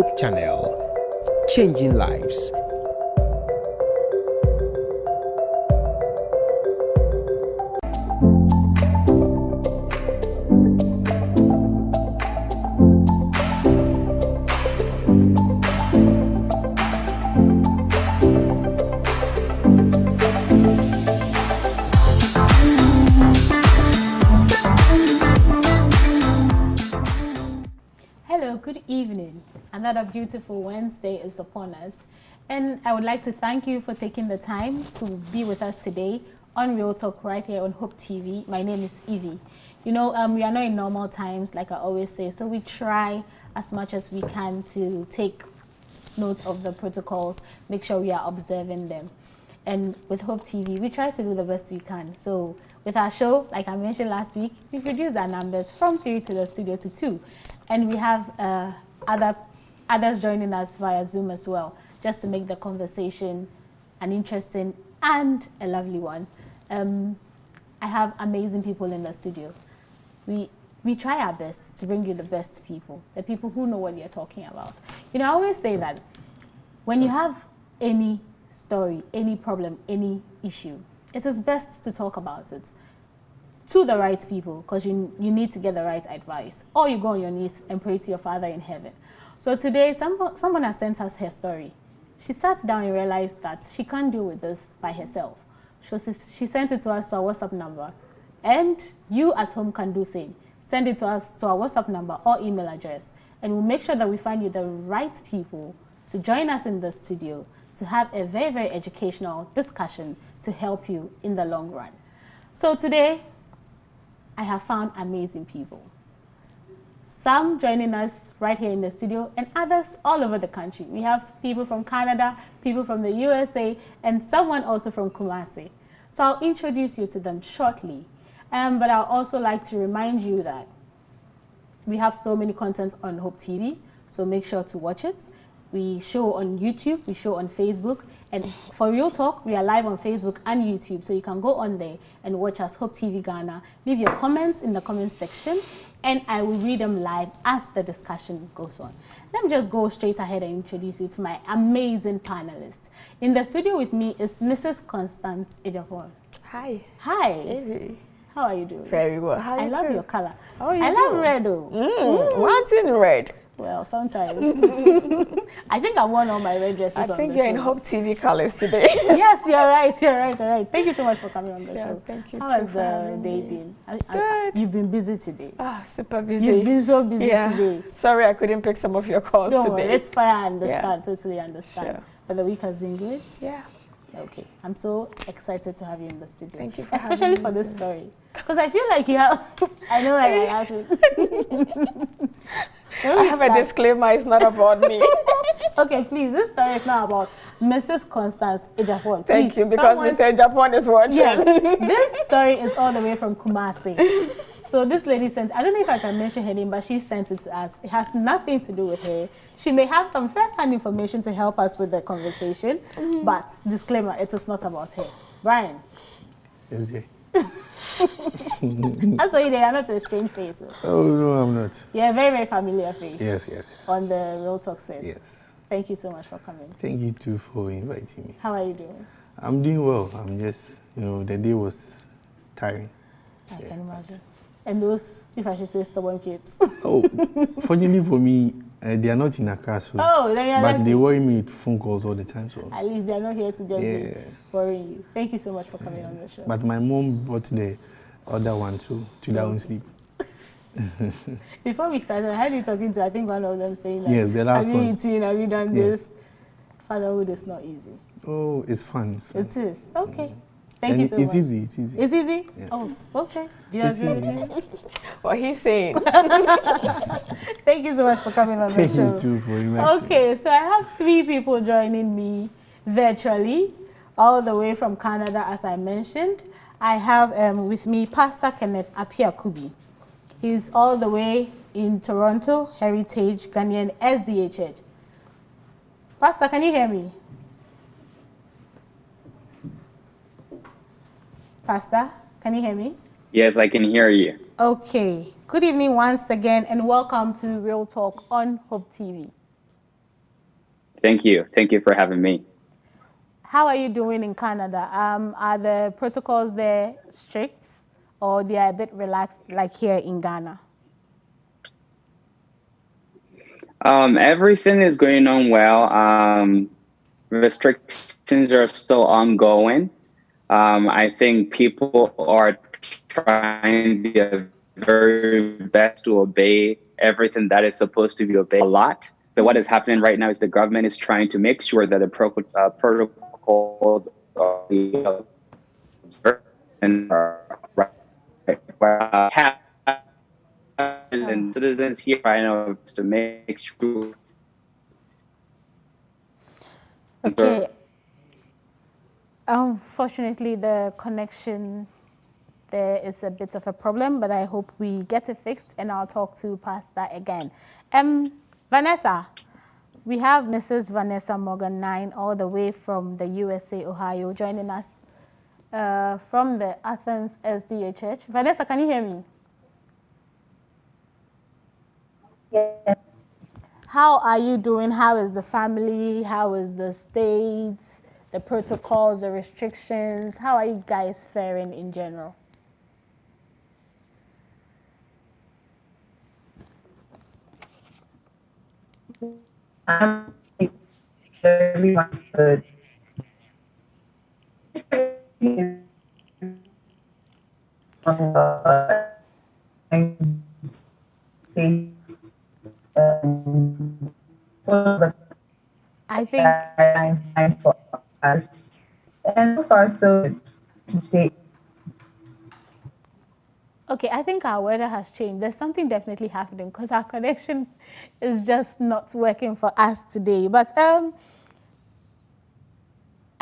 Hope Channel, changing lives. Good evening. Another beautiful Wednesday is upon us, and I would like to thank you for taking the time to be with us today on Realtalk right here on Hope TV. My name is Evie. You know, we are not in normal times, like I always say, so we try as much as we can to take note of the protocols, make sure we are observing them. And with Hope TV, we try to do the best we can. So with our show, like I mentioned last week, we've reduced our numbers from 3 to the studio to 2. And we have others joining us via Zoom as well, just to make the conversation an interesting and a lovely one. I have amazing people in the studio. We try our best to bring you the best people, the people who know what they're talking about. You know, I always say that when you have any story, any problem, any issue, it is best to talk about it to the right people, because you need to get the right advice. Or you go on your knees and pray to your Father in heaven. So today, someone has sent us her story. She sat down and realized that she can't deal with this by herself. So she sent it to us to our WhatsApp number. And you at home can do the same. Send it to us to our WhatsApp number or email address. And we'll make sure that we find you the right people to join us in the studio to have a very, very educational discussion to help you in the long run. So today, I have found amazing people. Some joining us right here in the studio and others all over the country. We have people from Canada, people from the USA, and someone also from Kumasi. So I'll introduce you to them shortly. But I'll also like to remind you that we have so many content on Hope TV, so make sure to watch it. We show on YouTube, we show on Facebook, and for Real Talk, we are live on Facebook and YouTube, so you can go on there and watch us, Hope TV Ghana. Leave your comments in the comments section, and I will read them live as the discussion goes on. Let me just go straight ahead and introduce you to my amazing panelists. In the studio with me is Mrs. Constance Ejapon. Hi. Hi. Evie. How are you doing? Very well. How are you I love too? your color. How are you I doing? love red though. What's in red? Well, sometimes. I think I worn all my red dresses on the show. I think you're in Hope TV colors today. Yes, you're right, you're right. Thank you so much for coming on the show. Thank you. How has the day been? Good. You've been busy today. Super busy. You've been so busy today. Sorry I couldn't pick some of your calls Don't today. worry, it's fine, I understand, totally understand. Sure. But the week has been good? Yeah. Okay, I'm so excited to have you in the studio. Thank you for especially for this story. Because I feel like you have, I know I have it. I have a disclaimer, it's not about me. Okay, please, this story is not about Mrs. Constance Ejapon. Thank you, because Mr. Ejapon is watching. Yes, this story is all the way from Kumasi. So this lady sent, I don't know if I can mention her name, but she sent it to us. It has nothing to do with her. She may have some first-hand information to help us with the conversation, but disclaimer, it is not about her. Brian. Yes, yeah. That's why they are not a strange face. Oh, no, I'm not. You're a very, very familiar face. Yes, yes. On the Real Talk set. Yes. Thank you so much for coming. Thank you too for inviting me. How are you doing? I'm doing well. I'm just, the day was tiring. I can imagine. And those, if I should say, stubborn kids. Oh, fortunately for me, they are not in a car, so. Oh, then you're but they worry me with phone calls all the time, so. At least they're not here to just be worrying you. Thank you so much for coming on the show. But my mom brought the other one too, to their own sleep. Before we started, I heard you talking to, I think, one of them saying, like, yes, the last have you eaten, have you done this? Fatherhood is not easy. Oh, it's fun. It's fun. It is. Okay. Thank you so much. It's easy. It's easy. It's easy? Yeah. Oh, okay. Do you agree with me? What he's saying. Thank you so much for coming on the show. Thank you too for inviting. Okay, so I have 3 people joining me virtually, all the way from Canada, as I mentioned. I have with me Pastor Kenneth Apia-Kubi. He's all the way in Toronto, Heritage, Ghanaian, SDA Church. Pastor, can you hear me? Pastor, can you hear me? Yes, I can hear you. Okay. Good evening once again, and welcome to Real Talk on Hope TV. Thank you. Thank you for having me. How are you doing in Canada? Are the protocols there strict or they are a bit relaxed like here in Ghana? Everything is going on well. Restrictions are still ongoing. I think people are trying their very best to obey everything that is supposed to be obeyed a lot. But what is happening right now is the government is trying to make sure that the protocols are observed and are right. And citizens here, I know, to make sure. Okay. Unfortunately, the connection there is a bit of a problem, but I hope we get it fixed and I'll talk to Pastor again. Vanessa, we have Mrs. Vanessa Morgan 9 all the way from the USA, Ohio, joining us from the Athens SDA Church. Vanessa, can you hear me? Yeah. How are you doing? How is the family? How is the states, the protocols, the restrictions? How are you guys faring in general? Everyone's good. I think for us, and so far so good to stay. Okay, I think our weather has changed. There's something definitely happening because our connection is just not working for us today. But I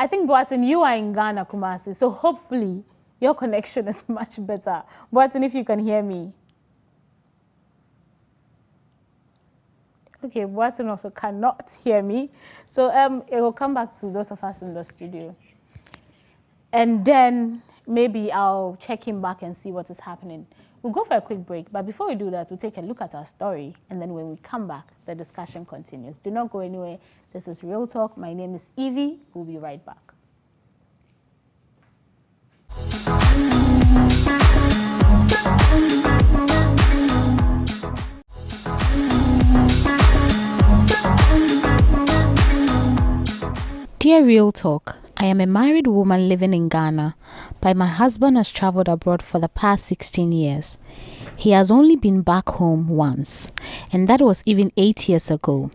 think, Boatin, you are in Ghana, Kumasi, so hopefully your connection is much better. Boatin, if you can hear me. Okay, Boatin also cannot hear me. So it will come back to those of us in the studio. And then maybe I'll check him back and see what is happening. We'll go for a quick break, but before we do that, we'll take a look at our story, and then when we come back, the discussion continues. Do not go anywhere. This is Real Talk. My name is Evie. We'll be right back. Dear Real Talk, I am a married woman living in Ghana, but my husband has traveled abroad for the past 16 years. He has only been back home once, and that was even 8 years ago,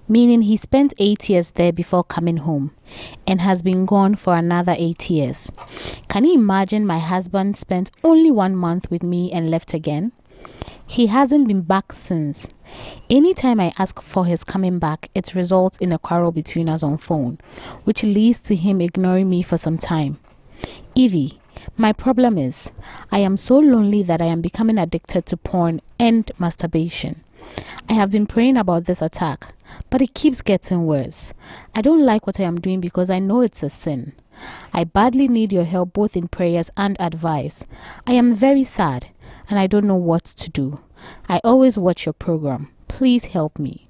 meaning he spent 8 years there before coming home, and has been gone for another 8 years. Can you imagine my husband spent only 1 month with me and left again? He hasn't been back since. Anytime I ask for his coming back, it results in a quarrel between us on phone, which leads to him ignoring me for some time. Evie, my problem is, I am so lonely that I am becoming addicted to porn and masturbation. I have been praying about this attack, but it keeps getting worse. I don't like what I am doing because I know it's a sin. I badly need your help both in prayers and advice. I am very sad, and I don't know what to do. I always watch your program. Please help me.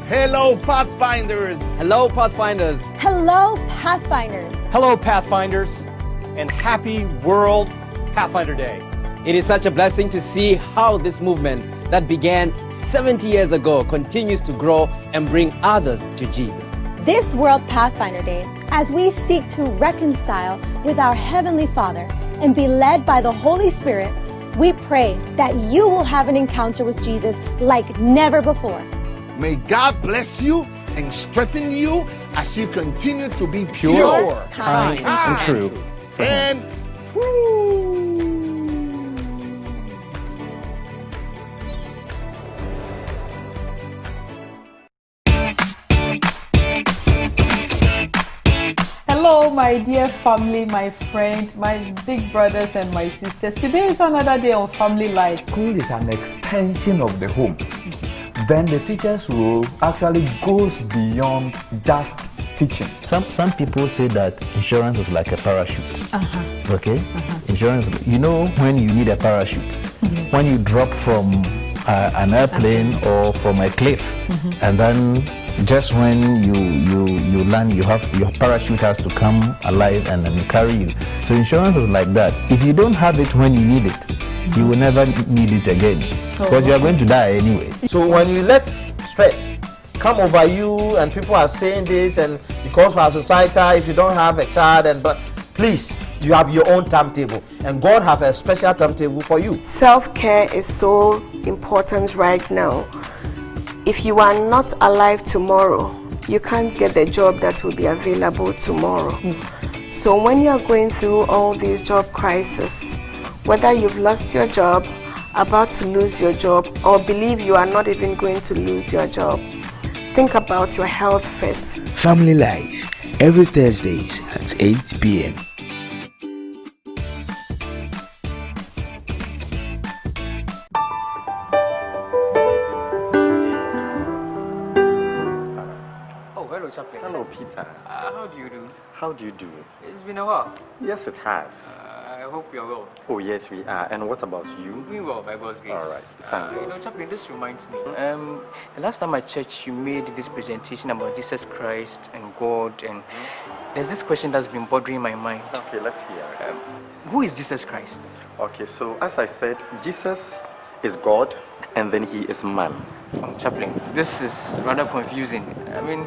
Hello, Pathfinders. Hello, Pathfinders. Hello, Pathfinders. Hello, Pathfinders. And happy World Pathfinder Day. It is such a blessing to see how this movement that began 70 years ago continues to grow and bring others to Jesus. This World Pathfinder Day, as we seek to reconcile with our Heavenly Father and be led by the Holy Spirit, we pray that you will have an encounter with Jesus like never before. May God bless you and strengthen you as you continue to be pure, kind, and true. and true. Hello, my dear family, my friend, my big brothers and my sisters. Today is another day on Family Life. School is an extension of the home. Then the teacher's role actually goes beyond just teaching. Some people say that insurance is like a parachute. Okay? Insurance, you know when you need a parachute? Yes. When you drop from an airplane or from a cliff, and then just when you land, your parachute has to come alive and then carry you. So insurance is like that. If you don't have it when you need it, you will never need it again, because you are going to die anyway. So when you let stress come over you and people are saying this, and because for our society, if you don't have a child, and but please, you have your own timetable, and God have a special timetable for you. Self-care is so important right now. If you are not alive tomorrow, you can't get the job that will be available tomorrow. So when you are going through all these job crises, whether you've lost your job, about to lose your job, or believe you are not even going to lose your job, think about your health first. Family Life, every Thursdays at 8 p.m. Chaplain. Hello, Peter. How do you do? How do you do? It's been a while. Yes, it has. I hope you're well. Oh, yes, we are. And what about you? Doing well, by God's grace. All right. Thank you know, Chaplain, this reminds me. The last time at church, you made this presentation about Jesus Christ and God, and there's this question that's been bothering my mind. Okay, let's hear it. Who is Jesus Christ? Okay, so as I said, Jesus is God, and then he is man. Chaplain, this is rather confusing. I mean,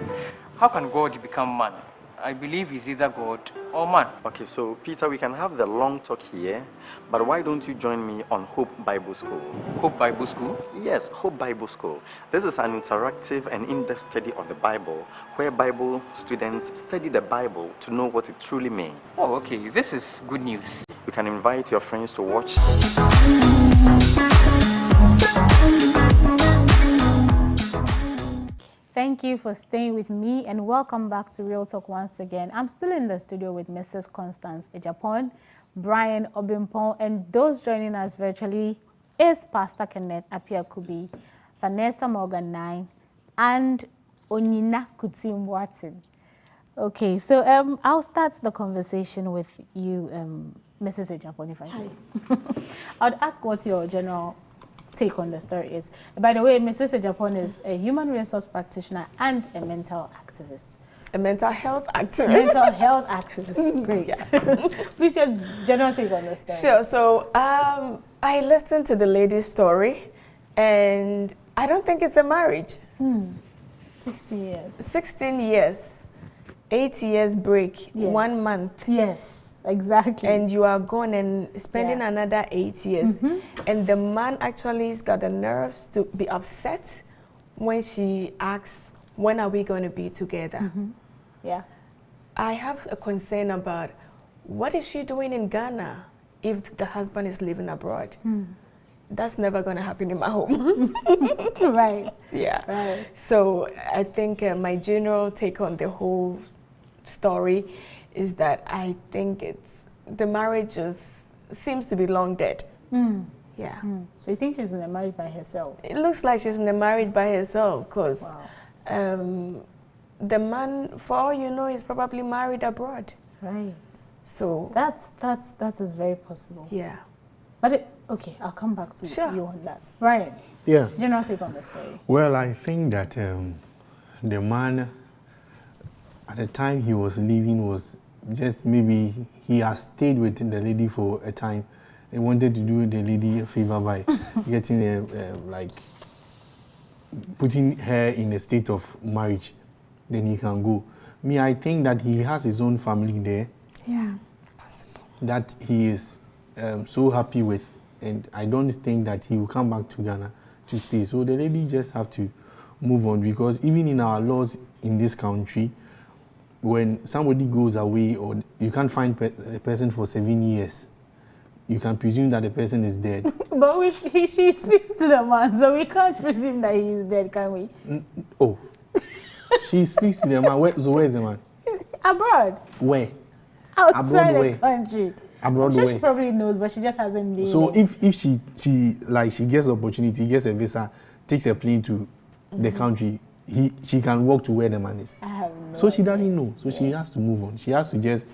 how can God become man? I believe he's either God or man. Okay, so Peter, we can have the long talk here, but why don't you join me on Hope Bible School? Hope Bible School? Yes, Hope Bible School. This is an interactive and in-depth study of the Bible, where Bible students study the Bible to know what it truly means. Oh, okay, this is good news. You can invite your friends to watch. Thank you for staying with me, and welcome back to Real Talk once again. I'm still in the studio with Mrs. Constance Ejapon, Brian Obimpon, and those joining us virtually is Pastor Kenneth Apia-Kubi, Vanessa Morgan 9, and Onyina Kutim Watson. Okay, so I'll start the conversation with you, Mrs. Ejapon, if I may. I would ask what your general take on the story is. By the way, Mrs. Ejapon is a human resource practitioner and a mental activist. A mental health activist. Mental health activist. Great. Please, your general take on the story. Sure. So I listened to the lady's story, and I don't think it's a marriage. 16 years. 16 years. 8 years break. Yes. 1 month. Yes. Exactly. And you are gone and spending another 8 years. And the man actually has got the nerves to be upset when she asks, when are we going to be together? Yeah. I have a concern about what is she doing in Ghana if the husband is living abroad? That's never going to happen in my home. Right. Yeah. Right. So I think my general take on the whole story is that I think the marriage seems to be long dead. Yeah. So you think she's in a marriage by herself? It looks like she's in a marriage by herself, because the man, for all you know, is probably married abroad. Right. So that is very possible. Yeah. But okay, I'll come back to you on that. Right. Yeah. General take on the story. Well, I think that the man, at the time he was leaving, was just maybe he has stayed with the lady for a time and wanted to do the lady a favor by getting like putting her in a state of marriage. Then he can go. Me, I think that he has his own family there. Yeah. That he is so happy with, and I don't think that he will come back to Ghana to stay. So the lady just have to move on, because even in our laws in this country, when somebody goes away or you can't find a person for 7 years, you can presume that the person is dead. But she speaks to the man, so we can't presume that he is dead, can we? Oh, she speaks to the man. So where's the man? Abroad. Where? Outside Abroad the country. Abroad I'm sure where? she probably knows, but she just hasn't been. So if she gets the opportunity, gets a visa, takes a plane to the country, she can walk to where the man is. So she doesn't know. So she has to move on. She has to just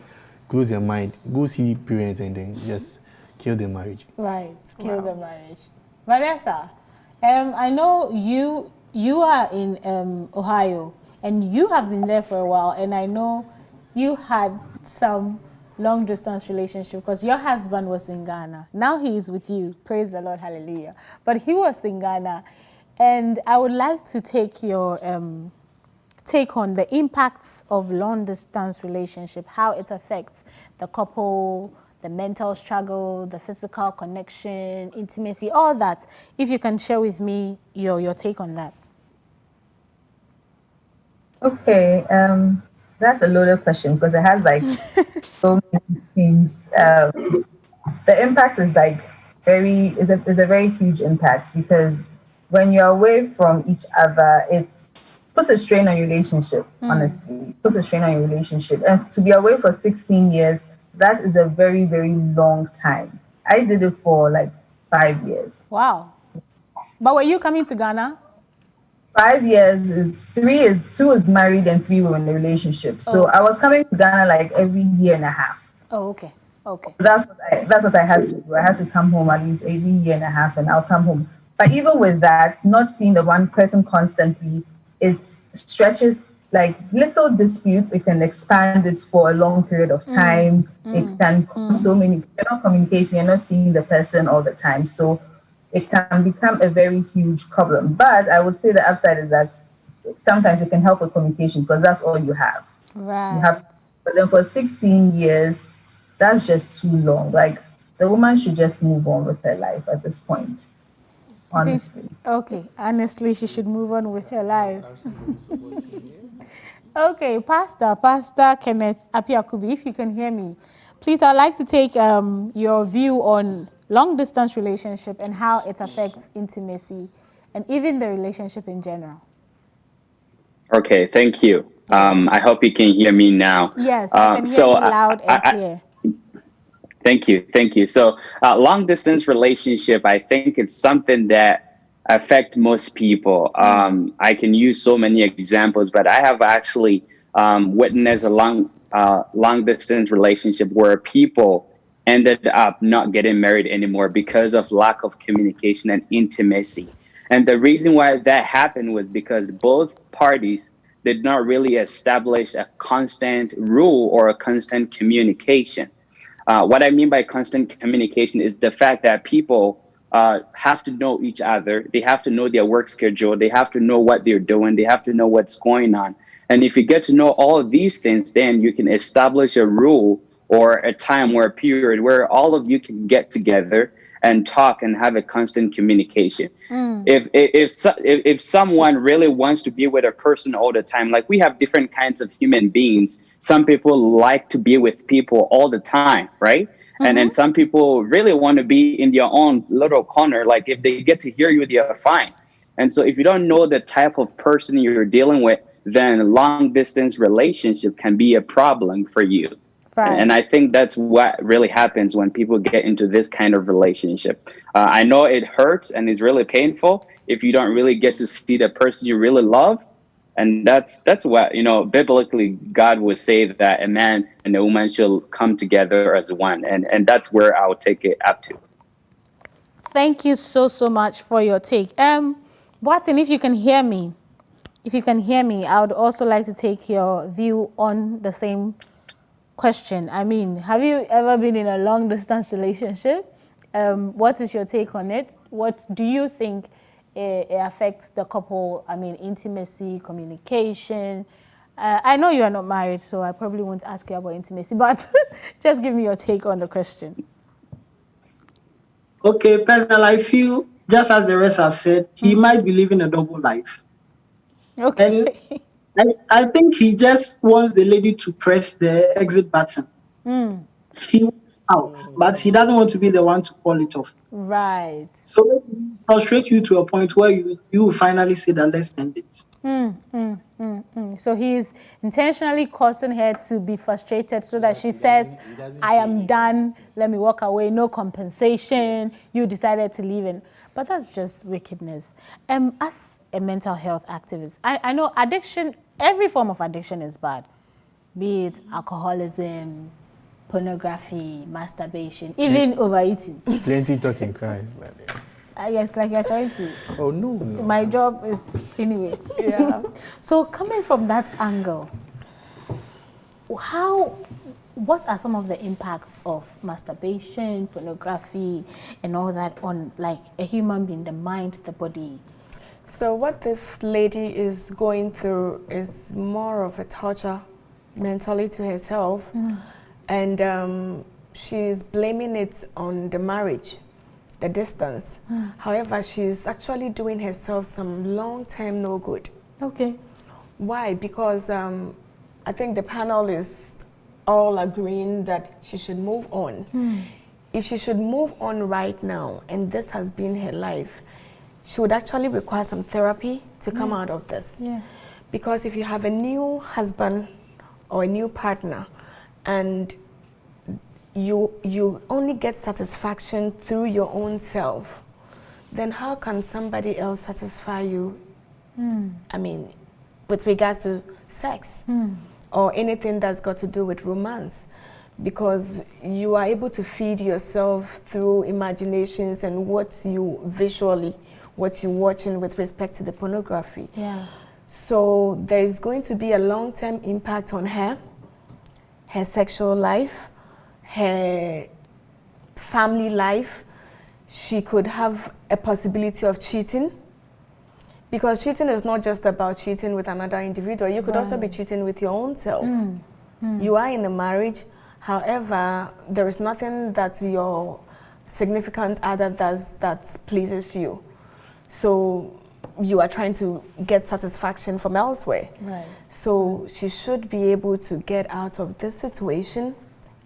close her mind, go see parents, and then just kill the marriage. Right, kill the marriage. Vanessa, I know you are in Ohio, and you have been there for a while, and I know you had some long distance relationship because your husband was in Ghana. Now he is with you. Praise the Lord, hallelujah. But he was in Ghana, and I would like to take your take on the impacts of long distance relationship, how it affects the couple, the mental struggle, the physical connection, intimacy, all that. If you can share with me your take on that. Okay, that's a loaded question because it has like so many things. The impact is like is a very huge impact because when you're away from each other, it puts a strain on your relationship. Honestly, it puts a strain on your relationship, and to be away for 16 years, that is a very, very long time. I did it for like 5 years. Wow! But were you coming to Ghana? 5 years is 2 is married and 3 were in a relationship. So I was coming to Ghana like every year and a half. Oh, okay. Okay. That's what I had to do. I had to come home at least every year and a half, and I'll come home. But even with that, not seeing the one person constantly, it stretches like little disputes. It can expand it for a long period of time. It can cause so many. You're not communicating. You're not seeing the person all the time. So it can become a very huge problem. But I would say the upside is that sometimes it can help with communication because that's all you have. Right. You have, but then for 16 years, that's just too long. Like the woman should just move on with her life at this point. Honestly. Okay. Honestly, she should move on with her life. Okay, Pastor Kenneth Apiakubi, if you can hear me, please, I'd like to take your view on long-distance relationship and how it affects intimacy and even the relationship in general. Okay, thank you. I hope you can hear me now. Yes, I can hear you loud and clear. Thank you. So long-distance relationship, I think it's something that affect most people. I can use so many examples, but I have actually witnessed a long-distance relationship where people ended up not getting married anymore because of lack of communication and intimacy. And the reason why that happened was because both parties did not really establish a constant rule or a constant communication. What I mean by constant communication is the fact that people have to know each other. They have to know their work schedule. They have to know what they're doing. They have to know what's going on. And if you get to know all of these things, then you can establish a rule or a time or a period where all of you can get together and talk and have a constant communication. If someone really wants to be with a person all the time, like we have different kinds of human beings. Some people like to be with people all the time, right? And then some people really want to be in their own little corner. Like if they get to hear you, they are fine. And so if you don't know the type of person you're dealing with, then long distance relationship can be a problem for you. Right. And I think that's what really happens when people get into this kind of relationship. I know it hurts and it's really painful if you don't really get to see the person you really love. And that's what, biblically, God would say that a man and a woman shall come together as one. And that's where I would take it up to. Thank you so much for your take. Boatin, if you can hear me, I would also like to take your view on the same question. I mean, have you ever been in a long distance relationship? What is your take on it? What do you think it affects the couple? I mean, intimacy, communication. I know you are not married, so I probably won't ask you about intimacy, but just give me your take on the question. Okay, personally, I feel, just as the rest have said, he might be living a double life. Okay. And I think he just wants the lady to press the exit button. He wants out, but he doesn't want to be the one to call it off. Right. So it frustrates you to a point where you will finally say that let's end it. So he's intentionally causing her to be frustrated so that she says, I am done, let me walk away, no compensation, you decided to leave. But that's just wickedness. As a mental health activist, I know addiction, every form of addiction is bad. Be it alcoholism, pornography, masturbation, even overeating. Plenty talking cries. Yes, like you're trying to. Oh, no. My job is, anyway. Yeah. So coming from that angle, what are some of the impacts of masturbation, pornography, and all that on like a human being, the mind, the body? So what this lady is going through is more of a torture mentally to herself, and she's blaming it on the marriage, the distance. However, she's actually doing herself some long-term no good. Okay. Why? Because I think the panel is all agreeing that she should move on. If she should move on right now, and this has been her life, she would actually require some therapy to come out of this. Yeah. Because if you have a new husband or a new partner, and you only get satisfaction through your own self, then how can somebody else satisfy you? I mean, with regards to sex or anything that's got to do with romance, because you are able to feed yourself through imaginations and what you're watching with respect to the pornography. Yeah. So there is going to be a long-term impact on her sexual life, her family life. She could have a possibility of cheating, because cheating is not just about cheating with another individual. You could also be cheating with your own self. You are in a marriage, however, there is nothing that your significant other does that pleases you. So you are trying to get satisfaction from elsewhere. Right. So she should be able to get out of this situation,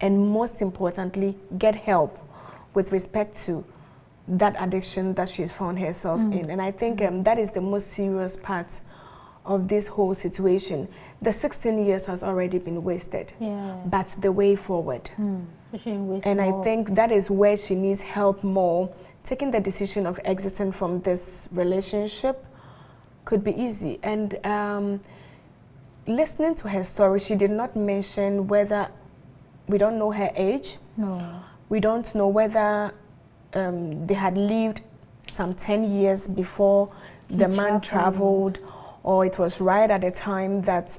and most importantly, get help with respect to that addiction that she's found herself in. And I think that is the most serious part of this whole situation. The 16 years has already been wasted, but the way forward. And I think that is where she needs help more. Taking the decision of exiting from this relationship could be easy. And listening to her story, she did not mention whether, we don't know her age. No. We don't know whether they had lived some 10 years before the man traveled, or it was right at the time that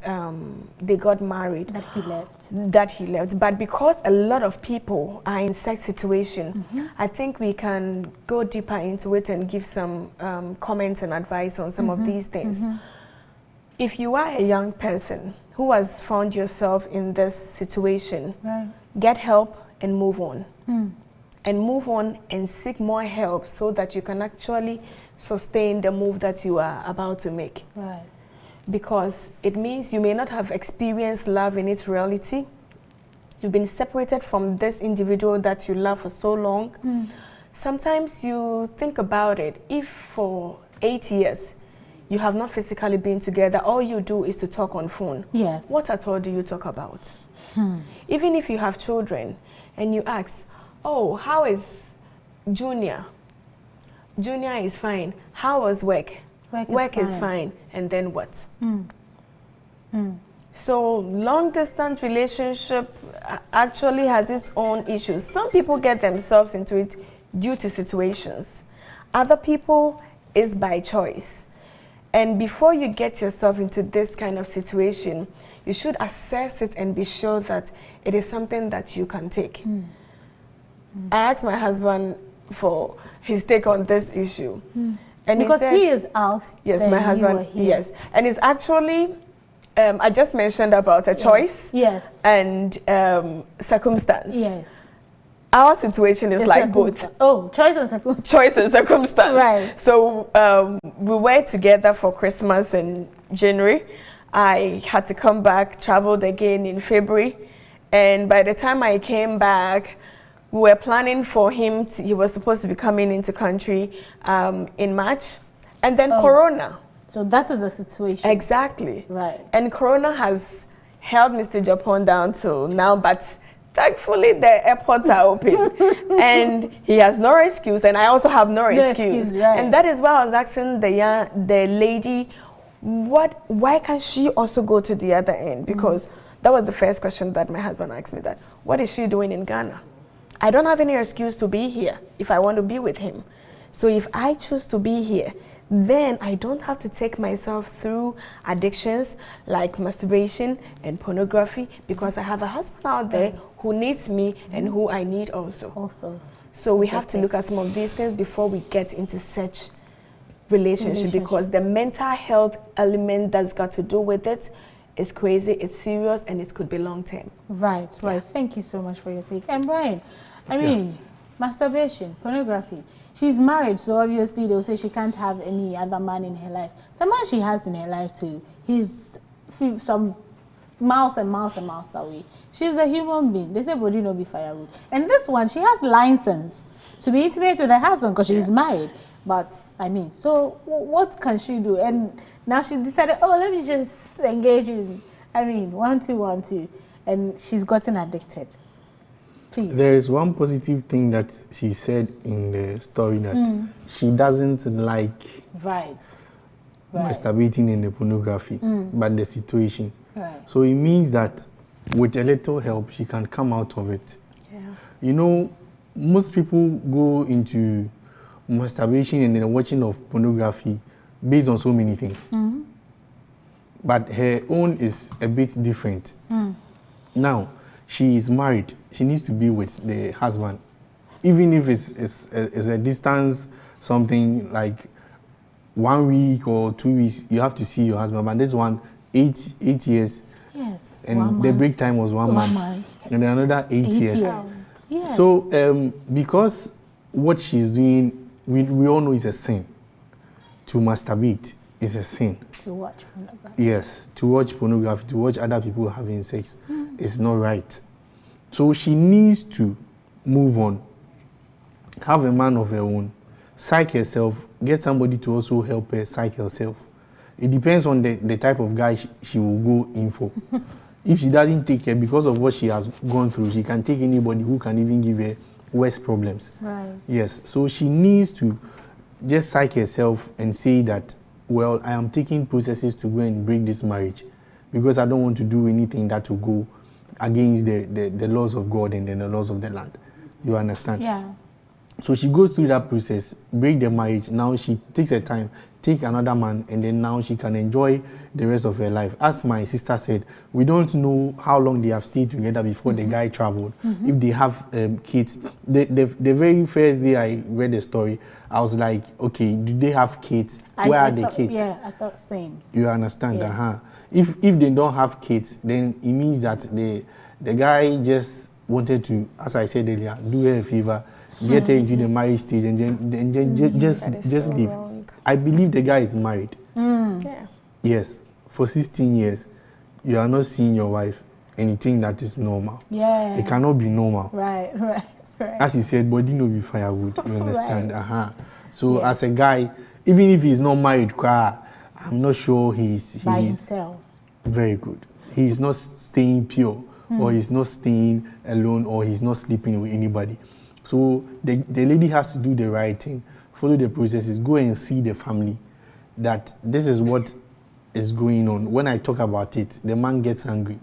they got married. That he left. But because a lot of people are in such situation, I think we can go deeper into it and give some comments and advice on some of these things. If you are a young person who has found yourself in this situation, get help and move on. And move on and seek more help so that you can actually sustain the move that you are about to make. Right. Because it means you may not have experienced love in its reality. You've been separated from this individual that you love for so long. Sometimes you think about it. If for 8 years you have not physically been together, all you do is to talk on phone. Yes. What at all do you talk about? Even if you have children and you ask, oh, how is Junior? Junior is fine. How was work? Work is fine. And then what? So long distance relationship actually has its own issues. Some people get themselves into it due to situations. Other people is by choice. And before you get yourself into this kind of situation, you should assess it and be sure that it is something that you can take. I asked my husband for his take on this issue. And because he said, he is out. Yes, my husband, yes. And it's actually, I just mentioned about a choice and circumstance. Yes. Our situation is like both. Oh, choice and circumstance. Choice and circumstance. Right. So we were together for Christmas in January. I had to come back, traveled again in February. And by the time I came back, we were planning for him he was supposed to be coming into country in March, and then Corona. So that is the situation. Exactly. Right. And Corona has held Mr. Japan down till now, but Thankfully, the airports are open, and he has no excuse, and I also have no excuse. Right. And that is why I was asking the lady, why can't she also go to the other end? Because that was the first question that my husband asked me, that what is she doing in Ghana? I don't have any excuse to be here if I want to be with him. So if I choose to be here, then I don't have to take myself through addictions like masturbation and pornography, because I have a husband out there who needs me and who I need also. So we have to look at some of these things before we get into such relationship, because the mental health element that's got to do with it is crazy, it's serious, and it could be long term. Right. Thank you so much for your take. And Brian, I mean, masturbation, pornography. She's married, so obviously they'll say she can't have any other man in her life. The man she has in her life too, he's some miles and miles and miles away. She's a human being. They say body no be firewood. And this one, she has license to be intimate with her husband because she's married. But I mean, so what can she do? And now she decided, oh, let me just engage in, I mean, 1, 2, 1, 2, and she's gotten addicted. Please. There is one positive thing that she said in the story, that she doesn't like masturbating in the pornography, but the situation. So it means that with a little help, she can come out of it. You know, most people go into masturbation and the watching of pornography based on so many things. But her own is a bit different. Now, she is married. She needs to be with the husband. Even if it's a distance, something like 1 week or 2 weeks, you have to see your husband. But this one, 8 years. Yes. And the break time was 1 month. And then another 8 years. Yeah. So because what she's doing, we all know is a sin. To masturbate is a sin. To watch pornography. Yes, to watch pornography, to watch other people having sex is not right. So she needs to move on, have a man of her own, psych herself, get somebody to also help her psych herself. It depends on the type of guy she will go in for. If she doesn't take care because of what she has gone through, she can take anybody who can even give her worse problems. Right. Yes, so she needs to just psych herself and say that, well, I am taking processes to go and break this marriage because I don't want to do anything that will go against the laws of God and then the laws of the land. You understand? Yeah. So she goes through that process, break the marriage. Now she takes her time, take another man, and then now she can enjoy the rest of her life. As my sister said, we don't know how long they have stayed together before the guy traveled. If they have kids. The very first day I read the story, I was like, okay, do they have kids? Where are the kids? Yeah, I thought same. You understand? If they don't have kids, then it means that the guy just wanted to, as I said earlier, do her a favor, get her into the marriage stage, and then just leave. Wrong. I believe the guy is married. Yeah. Yes, for 16 years, you are not seeing your wife and you think that is normal. Yeah. It cannot be normal. Right. As you said, body no be firewood. You understand? So as a guy, even if he's not married, I'm not sure he's by himself. Very good. He's not staying pure, or he's not staying alone, or he's not sleeping with anybody. So the lady has to do the right thing, follow the processes, go and see the family that this is what is going on. When I talk about it, the man gets angry.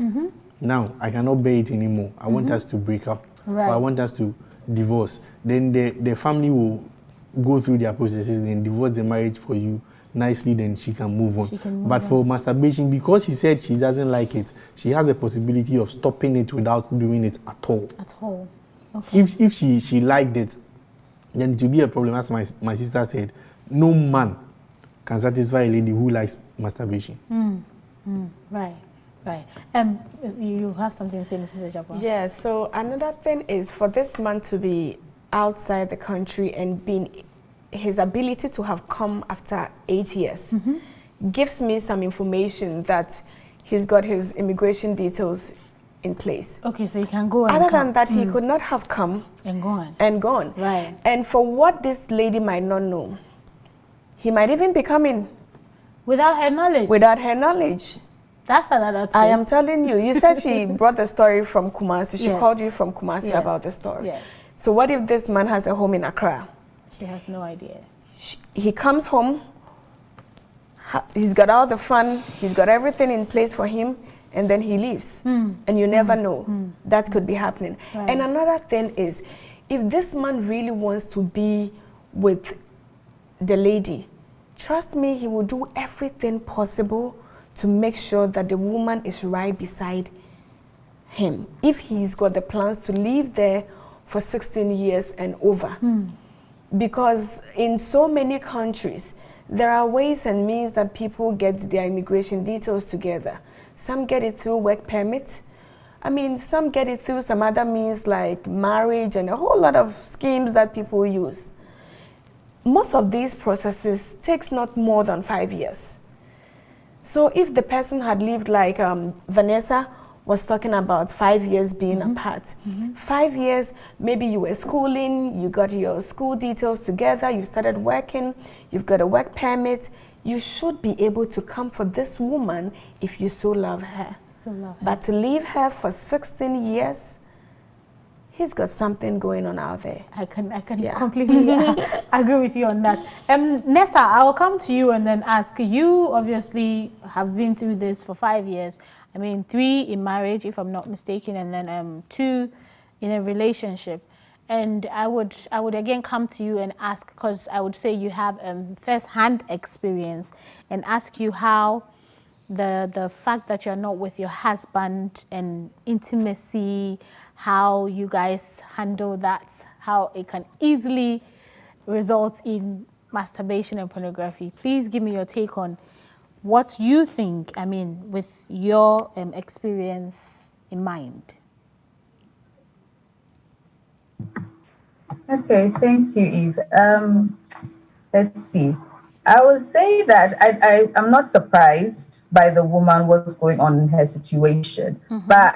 Now, I cannot bear it anymore. I want us to break up. Or I want us to divorce. Then the family will go through their processes and divorce the marriage for you nicely, then she can move on. But for masturbation, because she said she doesn't like it, she has a possibility of stopping it without doing it at all. Okay. If she liked it, then it will be a problem. As my sister said, no man can satisfy a lady who likes masturbation. Right. You have something to say, Mrs. Ejapa? Yeah, so another thing is for this man to be outside the country and being his ability to have come after 8 years gives me some information that he's got his immigration details in place. Okay, so he can go and Other come. than that, he could not have come and gone. Right. And for what this lady might not know, he might even be coming without her knowledge. Without her knowledge. That's another twist. I am telling you. You said she brought the story from Kumasi. She Yes. called you from Kumasi Yes. about the story. Yes. So what if this man has a home in Accra? She has no idea. He comes home, he's got all the fun, he's got everything in place for him, and then he leaves. And you never know. That could be happening. Right. And another thing is, if this man really wants to be with the lady, trust me, he will do everything possible to make sure that the woman is right beside him. If he's got the plans to live there for 16 years and over. Because in so many countries, there are ways and means that people get their immigration details together. Some get it through work permit. I mean, some get it through some other means like marriage and a whole lot of schemes that people use. Most of these processes takes not more than 5 years. So if the person had lived like Vanessa was talking about 5 years being apart. 5 years, maybe you were schooling, you got your school details together, you started working, you've got a work permit. You should be able to come for this woman if you so love her. But to leave her for 16 years, he's got something going on out there. I can completely agree with you on that. Nessa, I will come to you and then ask you. Obviously, have been through this for 5 years. I mean, 3 in marriage, if I'm not mistaken, and then 2 in a relationship. And I would again come to you and ask, because I would say you have first-hand experience, and ask you how the fact that you're not with your husband and intimacy, how you guys handle that, how it can easily result in masturbation and pornography. Please give me your take on what you think, I mean, with your experience in mind. Okay, thank you, Eve. Let's see. I would say that I'm not surprised by the woman, what's going on in her situation, but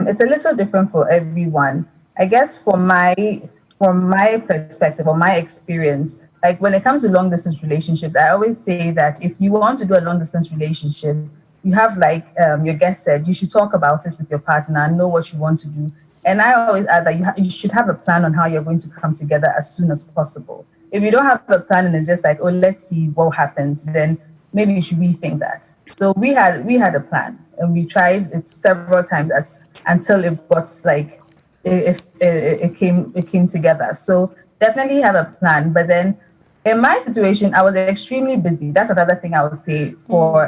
it's a little different for everyone. I guess from my perspective or my experience, like when it comes to long distance relationships, I always say that if you want to do a long distance relationship, you have like your guest said, you should talk about it with your partner, know what you want to do. And I always add that you should have a plan on how you're going to come together as soon as possible. If you don't have a plan and it's just like, oh, let's see what happens, then maybe you should rethink that. So we had a plan and we tried it several times until it got like it came together. So definitely have a plan. But then in my situation, I was extremely busy. That's another thing I would say for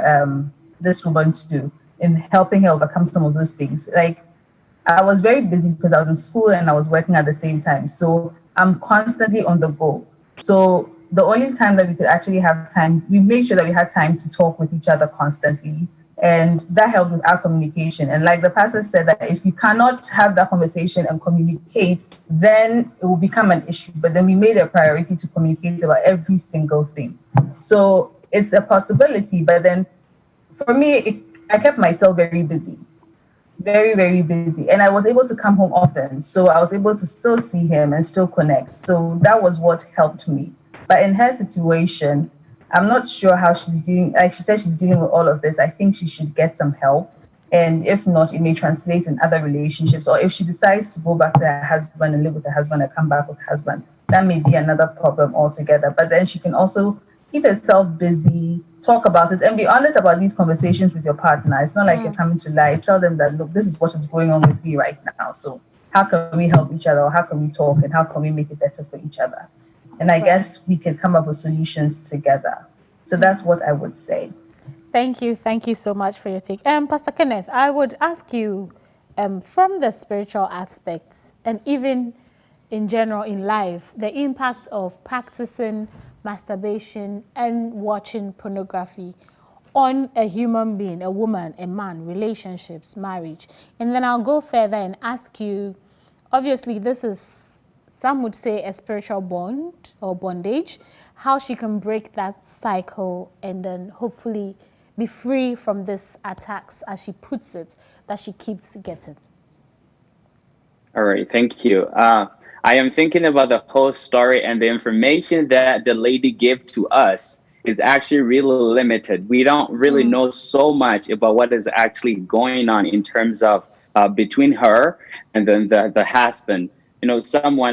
this woman to do in helping her overcome some of those things. Like I was very busy because I was in school and I was working at the same time. So I'm constantly on the go. So the only time that we could actually have time, we made sure that we had time to talk with each other constantly. And that helped with our communication. And like the pastor said, that if you cannot have that conversation and communicate, then it will become an issue. But then we made it a priority to communicate about every single thing. So it's a possibility. But then for me, I kept myself very busy. Very, very busy. And I was able to come home often. So I was able to still see him and still connect. So that was what helped me. But in her situation, I'm not sure how she's dealing. Like she said, she's dealing with all of this. I think she should get some help. And if not, it may translate in other relationships. Or if she decides to go back to her husband and live with her husband and come back with her husband, that may be another problem altogether. But then she can also keep herself busy, talk about it, and be honest about these conversations with your partner. It's not like you're coming to lie. Tell them that, look, this is what is going on with me right now. So how can we help each other? Or how can we talk? And how can we make it better for each other? And I guess we can come up with solutions together. So that's what I would say. Thank you. Thank you so much for your take. Pastor Kenneth, I would ask you from the spiritual aspects and even in general in life, the impact of practicing masturbation and watching pornography on a human being, a woman, a man, relationships, marriage. And then I'll go further and ask you, obviously this is, some would say, a spiritual bond or bondage, how she can break that cycle and then hopefully be free from these attacks, as she puts it, that she keeps getting. All right, thank you. I am thinking about the whole story and the information that the lady gave to us. is actually really limited. We don't really know so much about what is actually going on in terms of between her and then the husband. You know,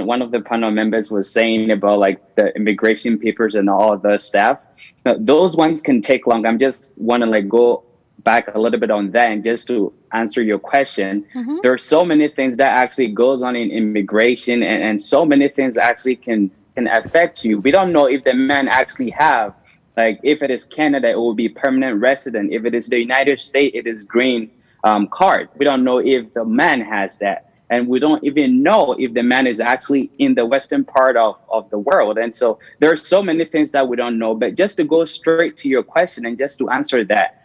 one of the panel members was saying about like the immigration papers and all the stuff. Now, those ones can take long. I'm just want to like go back a little bit on that, and just to answer your question, there are so many things that actually goes on in immigration, and so many things actually can affect you. We don't know if the man actually have, like, if it is Canada, it will be permanent resident. If it is the United States, it is green card. We don't know if the man has that. And we don't even know if the man is actually in the western part of the world. And so there are so many things that we don't know. But just to go straight to your question and just to answer that,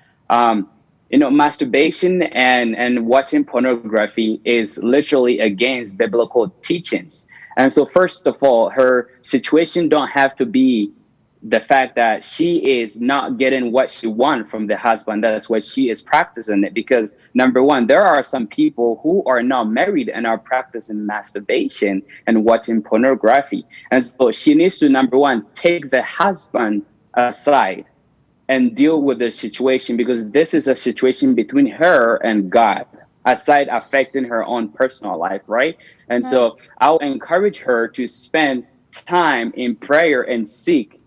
you know, masturbation and watching pornography is literally against biblical teachings. And so first of all, her situation don't have to be the fact that she is not getting what she wants from the husband. That's why she is practicing it. Because number one, there are some people who are not married and are practicing masturbation and watching pornography. And so she needs to, number one, take the husband aside and deal with the situation, because this is a situation between her and God, aside affecting her own personal life, right? And so I'll encourage her to spend time in prayer and seek,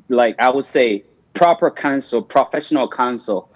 like I would say, proper counsel, professional counsel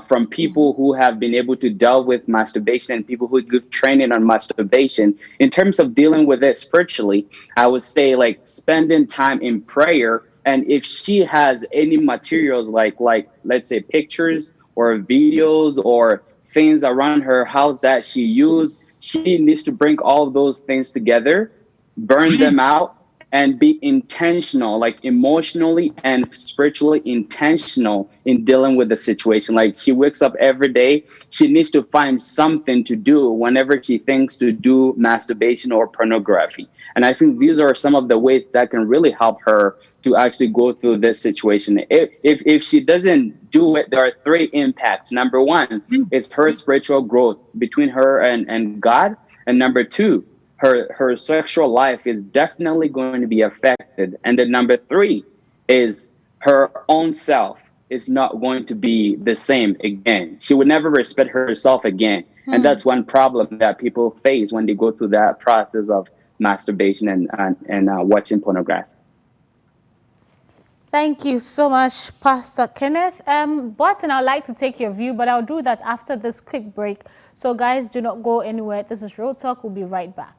from people who have been able to deal with masturbation and people who give training on masturbation. In terms of dealing with it spiritually, I would say like spending time in prayer. And if she has any materials like let's say pictures or videos or things around her house that she used, she needs to bring all those things together, burn them out, and be intentional, like emotionally and spiritually intentional in dealing with the situation. Like she wakes up every day, she needs to find something to do whenever she thinks to do masturbation or pornography. And I think these are some of the ways that can really help her to actually go through this situation. If she doesn't do it, there are three impacts. Number one is her spiritual growth between her and God. And number two, her sexual life is definitely going to be affected. And then number three is her own self is not going to be the same again. She would never respect herself again. And that's one problem that people face when they go through that process of masturbation and watching pornography. Thank you so much, Pastor Kenneth. Barton, I'd like to take your view, but I'll do that after this quick break. So guys, do not go anywhere. This is Real Talk. We'll be right back.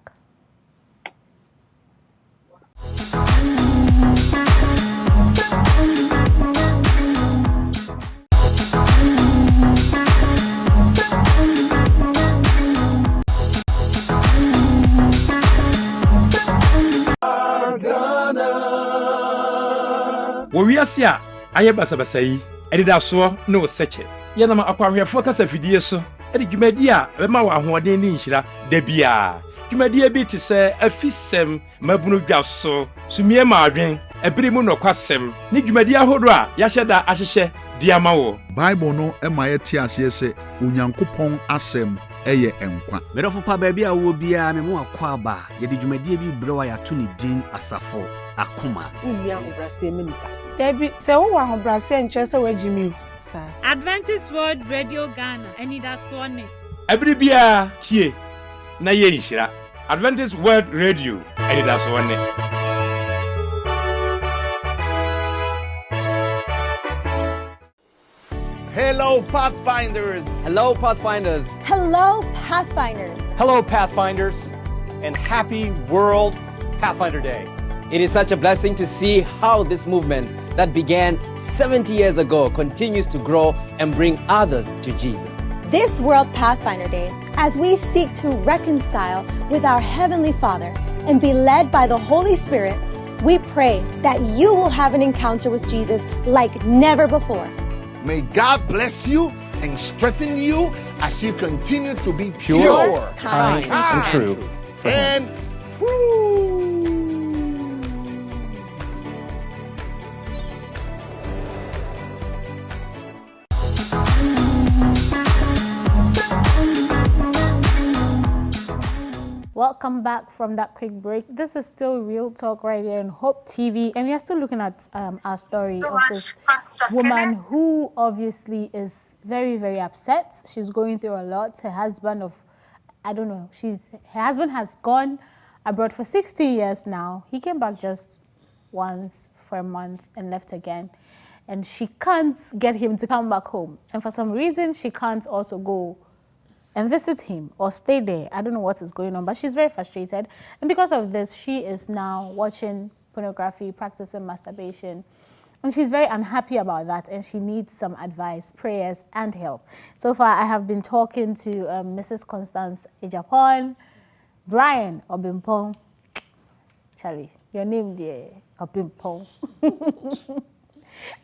Wowiase a aye basabasa yi edida so na wo seche yenam akwahwefo kasa fidie so edi dwumadi a bema wa ahoden ni nhira da bia dwumadi bi te se afisem mabunu dwaso sumie maadwen ebiri mu nokwasem ni dwumadi ahodo a yahye ahyehye diama wo Bible no ema yeti ase se onyankopon asem eye enkwa merofo pa ba bia wo bia me mu akwaba ye di dwumadi bi brewa ya to ni din asafo akoma unya obrase menita Debbie, say wo wa hobrase nche se wagimi sa Adventist World Radio Ghana anida so ne ebiri bia tie na ye nhira Adventist World Radio anida so ne Hello Pathfinders. Hello Pathfinders. Hello Pathfinders. Hello Pathfinders, and happy World Pathfinder Day. It is such a blessing to see how this movement that began 70 years ago continues to grow and bring others to Jesus. This World Pathfinder Day, as we seek to reconcile with our Heavenly Father and be led by the Holy Spirit, we pray that you will have an encounter with Jesus like never before. May God bless you and strengthen you as you continue to be pure, kind, and true. And true. welcome back from that quick break. This is still Real Talk right here on Hope TV, and we are still looking at our story of this woman who obviously is very, very upset. She's going through a lot. Her husband her husband has gone abroad for 16 years now. He came back just once for a month and left again. And she can't get him to come back home. And for some reason, she can't also go and visit him or stay there. I don't know what is going on, but she's very frustrated. And because of this, she is now watching pornography, practicing masturbation. And she's very unhappy about that, and she needs some advice, prayers, and help. So far, I have been talking to Mrs. Constance Ejapon, Brian Obimpong. Charlie, your name there, Obimpong.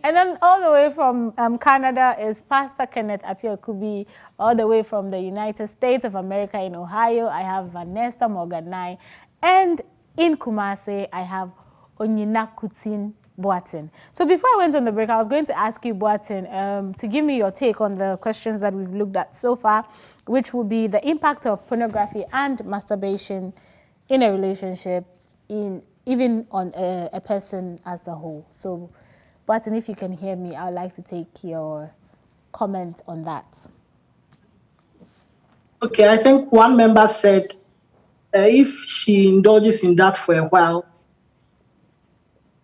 And then all the way from Canada is Pastor Kenneth Apiokubi, all the way from the United States of America in Ohio. I have Vanessa Morganai. And in Kumasi, I have Onyina Kutin Boatin. So before I went on the break, I was going to ask you, Boatin, to give me your take on the questions that we've looked at so far, which will be the impact of pornography and masturbation in a relationship, even on a person as a whole. So, Boatin, if you can hear me, I would like to take your comment on that. Okay, I think one member said if she indulges in that for a while,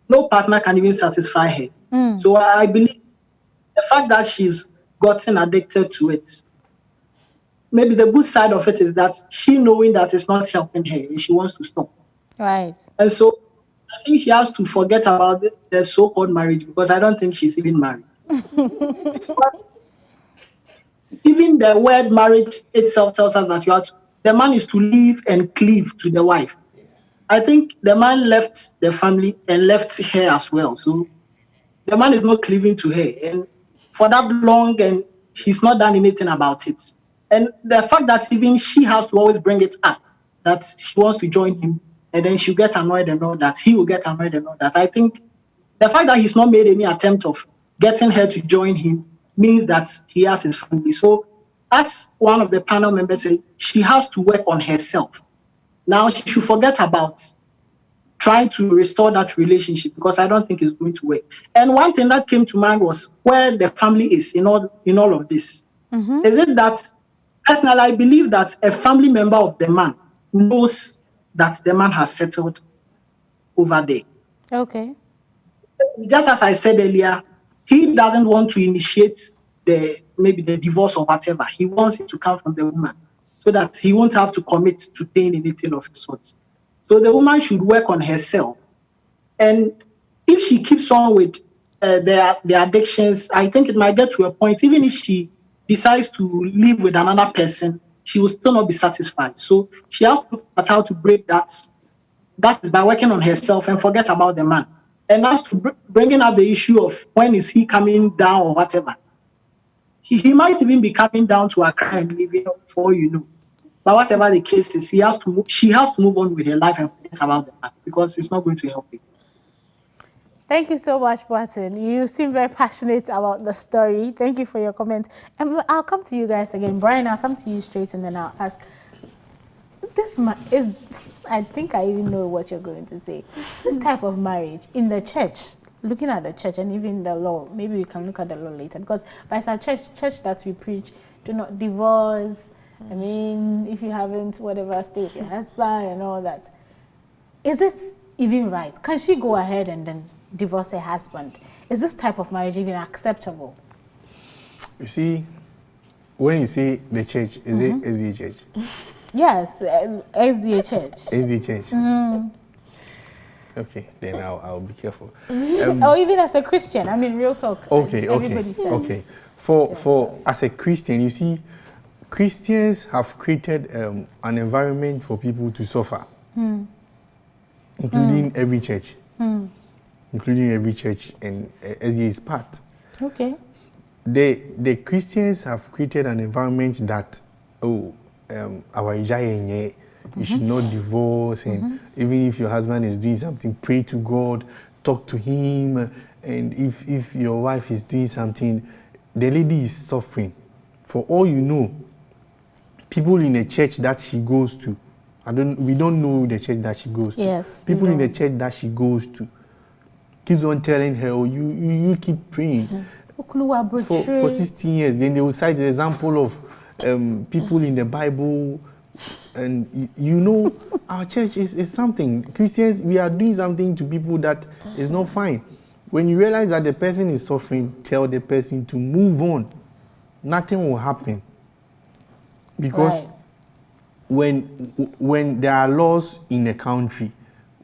no partner can even satisfy her. So I believe the fact that she's gotten addicted to it, maybe the good side of it is that she knowing that it's not helping her and she wants to stop. Right. And so I think she has to forget about the so-called marriage, because I don't think she's even married. Even the word marriage itself tells us that the man is to live and cleave to the wife. I think the man left the family and left her as well. So the man is not cleaving to her. And for that long, and he's not done anything about it. And the fact that even she has to always bring it up, that she wants to join him, and then she'll get annoyed and all that, he will get annoyed and all that. I think the fact that he's not made any attempt of getting her to join him means that he has his family. So as one of the panel members said, she has to work on herself. Now she should forget about trying to restore that relationship, because I don't think it's going to work. And one thing that came to mind was where the family is in all of this. Is it that, personally, I believe that a family member of the man knows that the man has settled over there. Okay. Just as I said earlier, he doesn't want to initiate maybe the divorce or whatever. He wants it to come from the woman, so that he won't have to commit to saying anything of the sort. So the woman should work on herself. And if she keeps on with the addictions, I think it might get to a point, even if she decides to live with another person, she will still not be satisfied. So she has to look at how to break that. That is by working on herself and forget about the man. And as to bringing up the issue of when is he coming down or whatever, he might even be coming down to Accra and living for all you know. But whatever the case is, she has to move on with her life and forget about the man, because it's not going to help her. Thank you so much, Boatin. You seem very passionate about the story. Thank you for your comment. And I'll come to you guys again. Brian, I'll come to you straight, and then I'll ask. I think I even know what you're going to say. This type of marriage in the church, looking at the church and even the law, maybe we can look at the law later, because by our church that we preach, do not divorce. I mean, if you haven't, whatever, stay with your husband and all that. Is it even right? Can she go ahead and then divorce her husband? Is this type of marriage even acceptable? You see, when you say the church, is it SDA church? Yes, SDA church. SDA church. Okay, then I'll be careful. Or even as a Christian, I mean, real talk. Everybody says. Okay. For as a Christian, you see, Christians have created an environment for people to suffer, including every church, including every church, and SDA is part. Okay. The Christians have created an environment that, you should not divorce, and even if your husband is doing something, pray to God, talk to him, and if your wife is doing something, the lady is suffering. For all you know, people in a church that she goes to We don't know the church that she goes to. Yes. People in the church that she goes to keeps on telling her, oh, you keep praying. For 16 years. Then they will cite the example of people in the Bible. And you know, our church is something. Christians, we are doing something to people that is not fine. When you realize that the person is suffering, tell the person to move on. Nothing will happen. Because when there are laws in a country,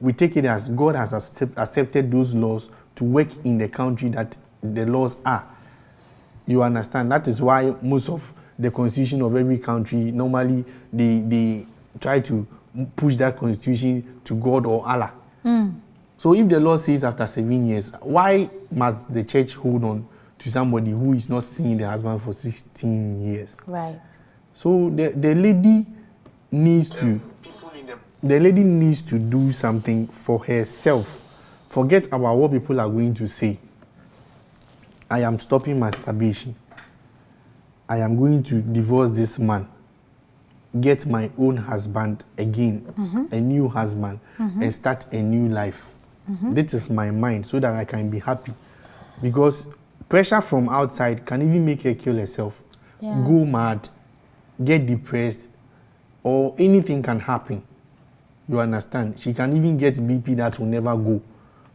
we take it as God has accepted those laws to work in the country that the laws are. You understand? That is why most of the constitution of every country, normally they try to push that constitution to God or Allah. So if the law says after 7 years, why must the church hold on to somebody who is not seeing the husband for 16 years? Right. So the lady needs to do something for herself. Forget about what people are going to say. I am stopping masturbation. I am going to divorce this man, get my own husband again, a new husband, and start a new life. This is my mind, so that I can be happy. Because pressure from outside can even make her kill herself, go mad, get depressed, or anything can happen. You understand? She can even get BP that will never go.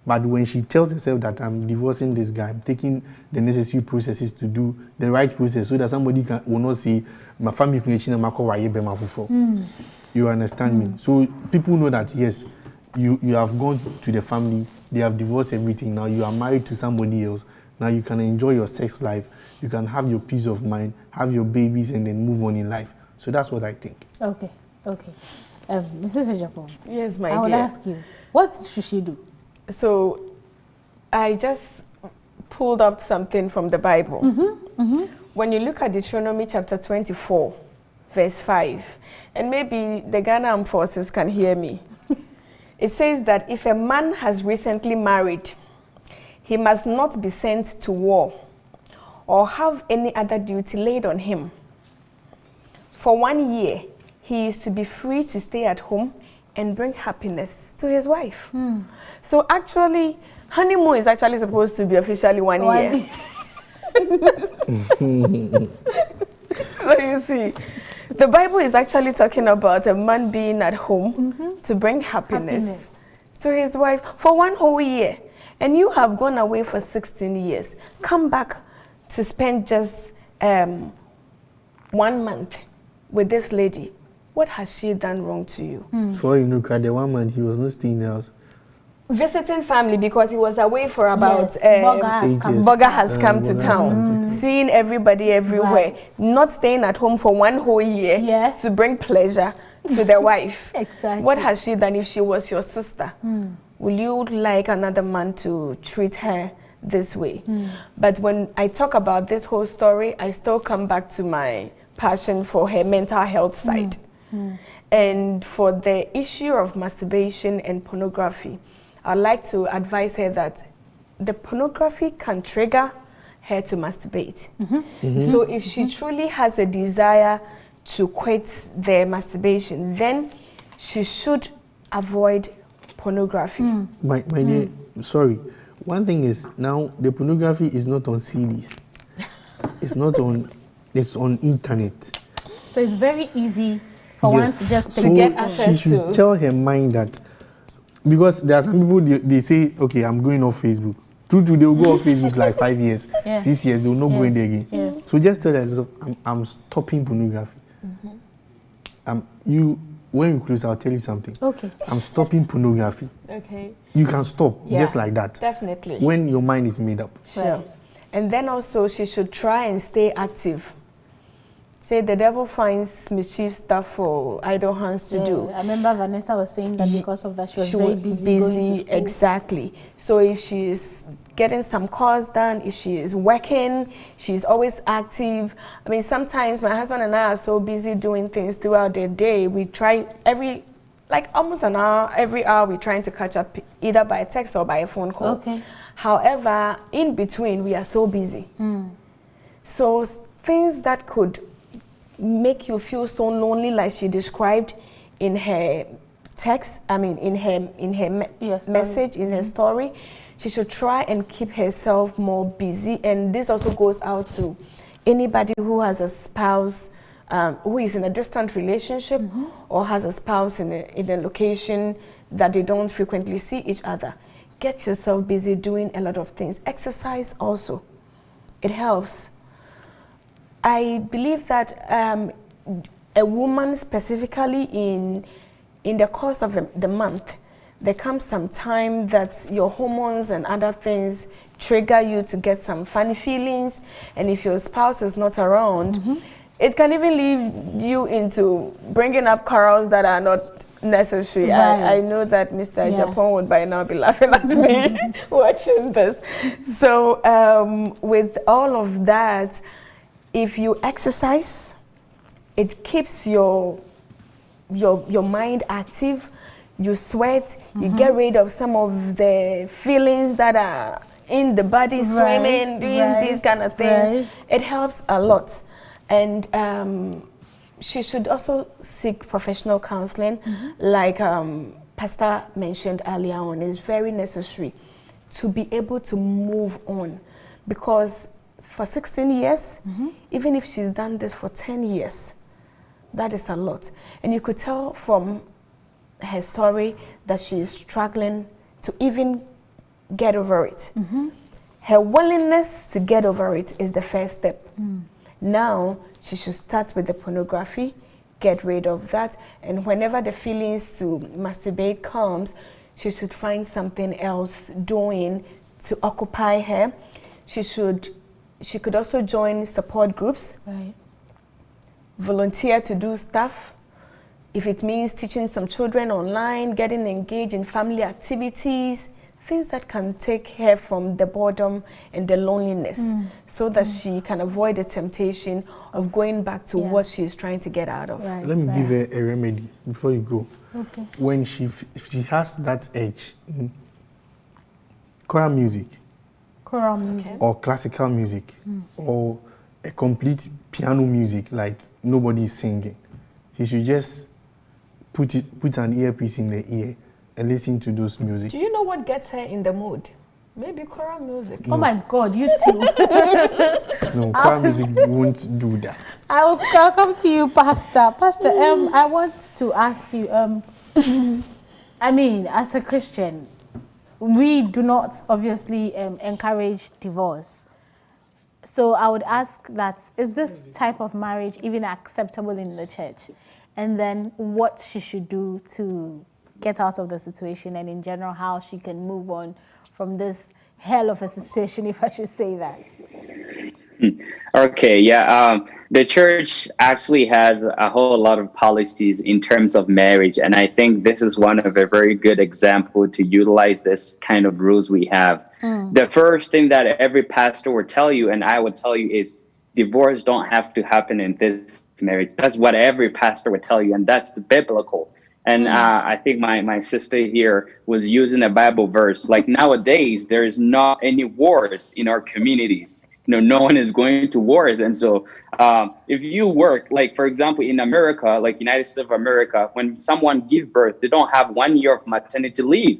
But when she tells herself that I'm divorcing this guy, I'm taking the necessary processes to do the right process so that somebody will not say, my family you understand me? So people know that, yes, you have gone to the family, they have divorced everything. Now you are married to somebody else. Now you can enjoy your sex life. You can have your peace of mind, have your babies, and then move on in life. So that's what I think. Okay. Mrs. Ejapon. Yes, my dear. I would ask you, what should she do? So, I just pulled up something from the Bible. When you look at Deuteronomy chapter 24, verse 5, and maybe the Ghana Armed Forces can hear me. It says that if a man has recently married, he must not be sent to war or have any other duty laid on him. For 1 year, he is to be free to stay at home and bring happiness to his wife. So actually, honeymoon is actually supposed to be officially 1 year. So you see, the Bible is actually talking about a man being at home to bring happiness to his wife for 1 whole year. And you have gone away for 16 years. Come back to spend just 1 month with this lady. What has she done wrong to you? For you look at the 1 month, he was not staying in the house. Visiting family because he was away for about Burger has come to town, seeing everybody everywhere, not staying at home for 1 whole year to bring pleasure to the wife. Exactly. What has she done? If she was your sister, will you like another man to treat her this way? But when I talk about this whole story, I still come back to my passion for her mental health side. And for the issue of masturbation and pornography, I'd like to advise her that the pornography can trigger her to masturbate. So if she truly has a desire to quit the masturbation, then she should avoid pornography. My dear, sorry. One thing is, now the pornography is not on CDs. It's not on, it's on internet. So it's very easy for one to just to get access she should tell her mind that, because there are some people, they say, okay, I'm going off Facebook. True, they will go off Facebook like 5 years, 6 years, they will not go in there again. So just tell her, I'm stopping pornography. When you close, I'll tell you something. Okay. I'm stopping pornography. Okay. You can stop, just like that. Definitely. When your mind is made up. Sure. And then also she should try and stay active. Say the devil finds mischief stuff for idle hands to do. I remember Vanessa was saying that because of that she was very busy going to school. Exactly. So if she is getting some calls done, if she is working, she's always active. I mean, sometimes my husband and I are so busy doing things throughout the day. We try almost an hour, every hour we're trying to catch up either by a text or by a phone call. Okay. However, in between, we are so busy. So things that could make you feel so lonely, like she described, in her text, I mean in her message, in her story, she should try and keep herself more busy. And this also goes out to anybody who has a spouse who is in a distant relationship or has a spouse in a location that they don't frequently see each other. Get yourself busy doing a lot of things. Exercise also, it helps. I believe that a woman specifically in the course of the month, there comes some time that your hormones and other things trigger you to get some funny feelings, and if your spouse is not around, it can even lead you into bringing up quarrels that are not necessary. I know that Mr. Japan would by now be laughing at me watching this. So with all of that, if you exercise, it keeps your mind active. You sweat, you get rid of some of the feelings that are in the body, swimming, doing these kind of things. It helps a lot. And she should also seek professional counseling, like Pastor mentioned earlier on. It's very necessary to be able to move on, because for 16 years, even if she's done this for 10 years, that is a lot. And you could tell from her story that she is struggling to even get over it. Her willingness to get over it is the first step. Now she should start with the pornography, get rid of that, and whenever the feelings to masturbate comes, she should find something else doing to occupy her. She could also join support groups, volunteer to do stuff. If it means teaching some children online, getting engaged in family activities, things that can take her from the boredom and the loneliness, so that she can avoid the temptation of going back to what she's trying to get out of. Let me give her a remedy before you go. When if she has that edge, choral music, or classical music, or a complete piano music, like nobody is singing, she should just put an earpiece in the ear and listen to those music. Do you know what gets her in the mood? Maybe choral music. Oh my God, you too. No, choral music won't do that. I'll come to you, Pastor. Pastor, I want to ask you, I mean, as a Christian, we do not obviously encourage divorce. So I would ask that, is this type of marriage even acceptable in the church? And then what she should do to get out of the situation, and in general, how she can move on from this hell of a situation, if I should say that. Okay, yeah. The church actually has a whole lot of policies in terms of marriage, and I think this is one of a very good example to utilize this kind of rules we have. The first thing that every pastor will tell you, and I would tell you, is divorce don't have to happen in this marriage. That's what every pastor would tell you, and that's the biblical. And I think my sister here was using a Bible verse. Like nowadays, there is not any wars in our communities. No one is going to wars. And so if you work, like, for example, in America, like United States of America, when someone gives birth, they don't have 1 year of maternity leave.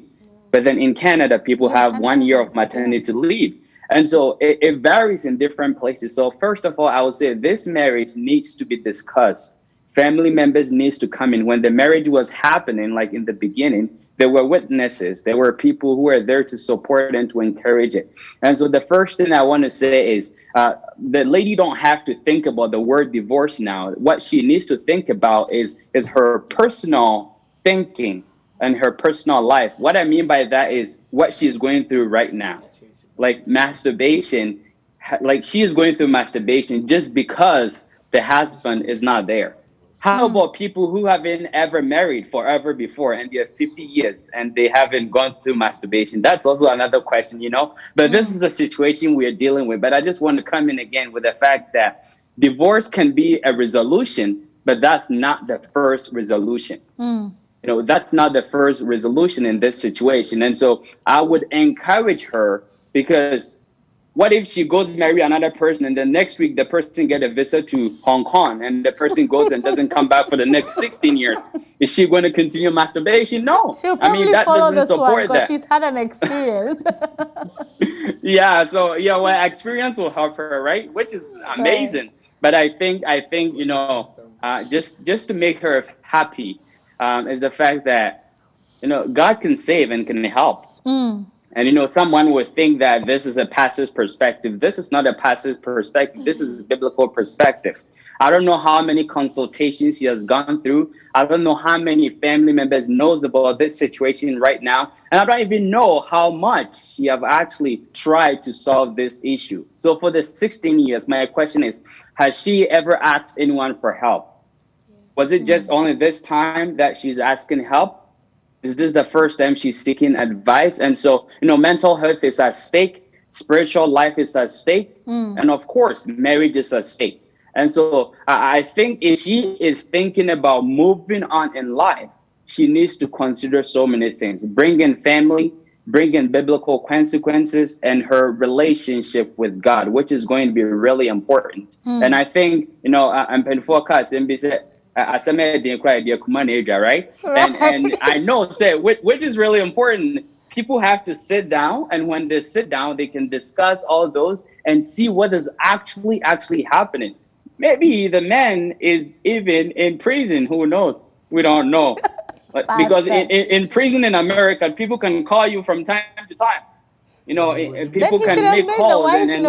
But then in Canada, people have 1 year of maternity leave. And so it varies in different places. So first of all, I would say this marriage needs to be discussed. Family members needs to come in. When the marriage was happening, like in the beginning, there were witnesses. There were people who were there to support and to encourage it. And so the first thing I want to say is the lady don't have to think about the word divorce now. What she needs to think about is her personal thinking and her personal life. What I mean by that is what she's going through right now. Like masturbation, like she is going through masturbation just because the husband is not there. How about people who haven't ever married forever before and they're 50 years and they haven't gone through masturbation? That's also another question, But this is a situation we are dealing with. But I just want to come in again with the fact that divorce can be a resolution, but that's not the first resolution. That's not the first resolution in this situation. And so I would encourage her, because What if she goes marry another person and then next week the person get a visa to Hong Kong and the person goes and doesn't come back for the next 16 years? Is she going to continue masturbation? No. She'll probably that follow doesn't this one support because that. she's had an experience. Yeah, so yeah, well, experience will help her, right? Which is amazing. Right. But I think you know, just to make her happy, is the fact that, you know, God can save and can help. And, you know, someone would think that this is a passive perspective. This is not a passive perspective. This is a biblical perspective. I don't know how many consultations she has gone through. I don't know how many family members knows about this situation right now. And I don't even know how much she have actually tried to solve this issue. So for the 16 years, my question is, has she ever asked anyone for help? Was it just only this time that she's asking help? Is this the first time she's seeking advice? And so, you know, mental health is at stake, spiritual life is at stake, and of course, marriage is at stake. And so I think if she is thinking about moving on in life, she needs to consider so many things, bring in family, bring in biblical consequences, and her relationship with God, which is going to be really important. And I think, you know, I'm paying forecast and be said, right? And I know, say, which is really important. People have to sit down, and when they sit down, they can discuss all those and see what is actually happening. Maybe the man is even in prison. Who knows? We don't know. Because in prison in America, people can call you from time to time. You know, people can make calls Maybe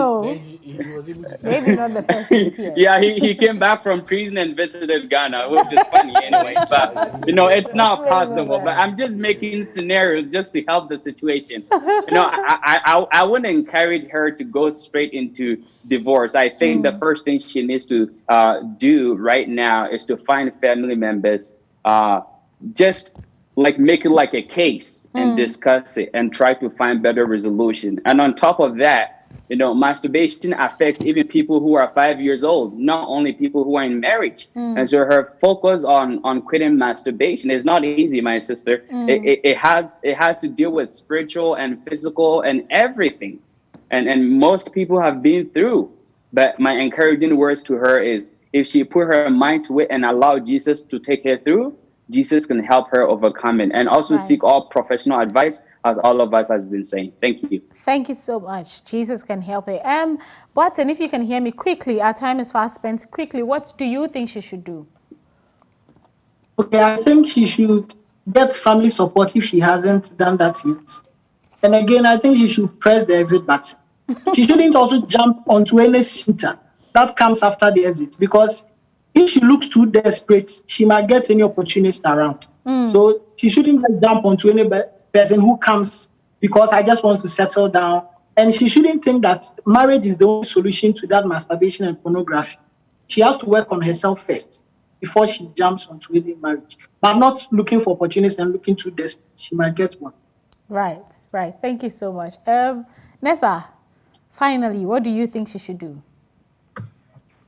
not the first 8 years. Yeah, he came back from prison and visited Ghana, which is funny anyway. But, you know, it's not possible. But I'm just making scenarios just to help the situation. You know, I wouldn't encourage her to go straight into divorce. I think the first thing she needs to do right now is to find family members, just like make it like a case and discuss it and try to find better resolution. And on top of that, you know, masturbation affects even people who are 5 years old, not only people who are in marriage. And so her focus on quitting masturbation is not easy, my sister. It has to deal with spiritual and physical and everything. And most people have been through. But my encouraging words to her is, if she put her mind to it and allow Jesus to take her through, Jesus can help her overcome it, and also seek all professional advice, as all of us has been saying. Thank you. Thank you so much. Jesus can help her. Watson, if you can hear me quickly, our time is fast spent. Quickly, what do you think she should do? Okay, I think she should get family support if she hasn't done that yet. And again, I think she should press the exit button. She shouldn't also jump onto any suitor that comes after the exit, because if she looks too desperate, she might get any opportunist around. So she shouldn't just jump onto any person who comes because I just want to settle down. And she shouldn't think that marriage is the only solution to that masturbation and pornography. She has to work on herself first before she jumps onto any marriage. But I'm not looking for opportunists and looking too desperate. She might get one. Right. Thank you so much. Nessa, finally, what do you think she should do?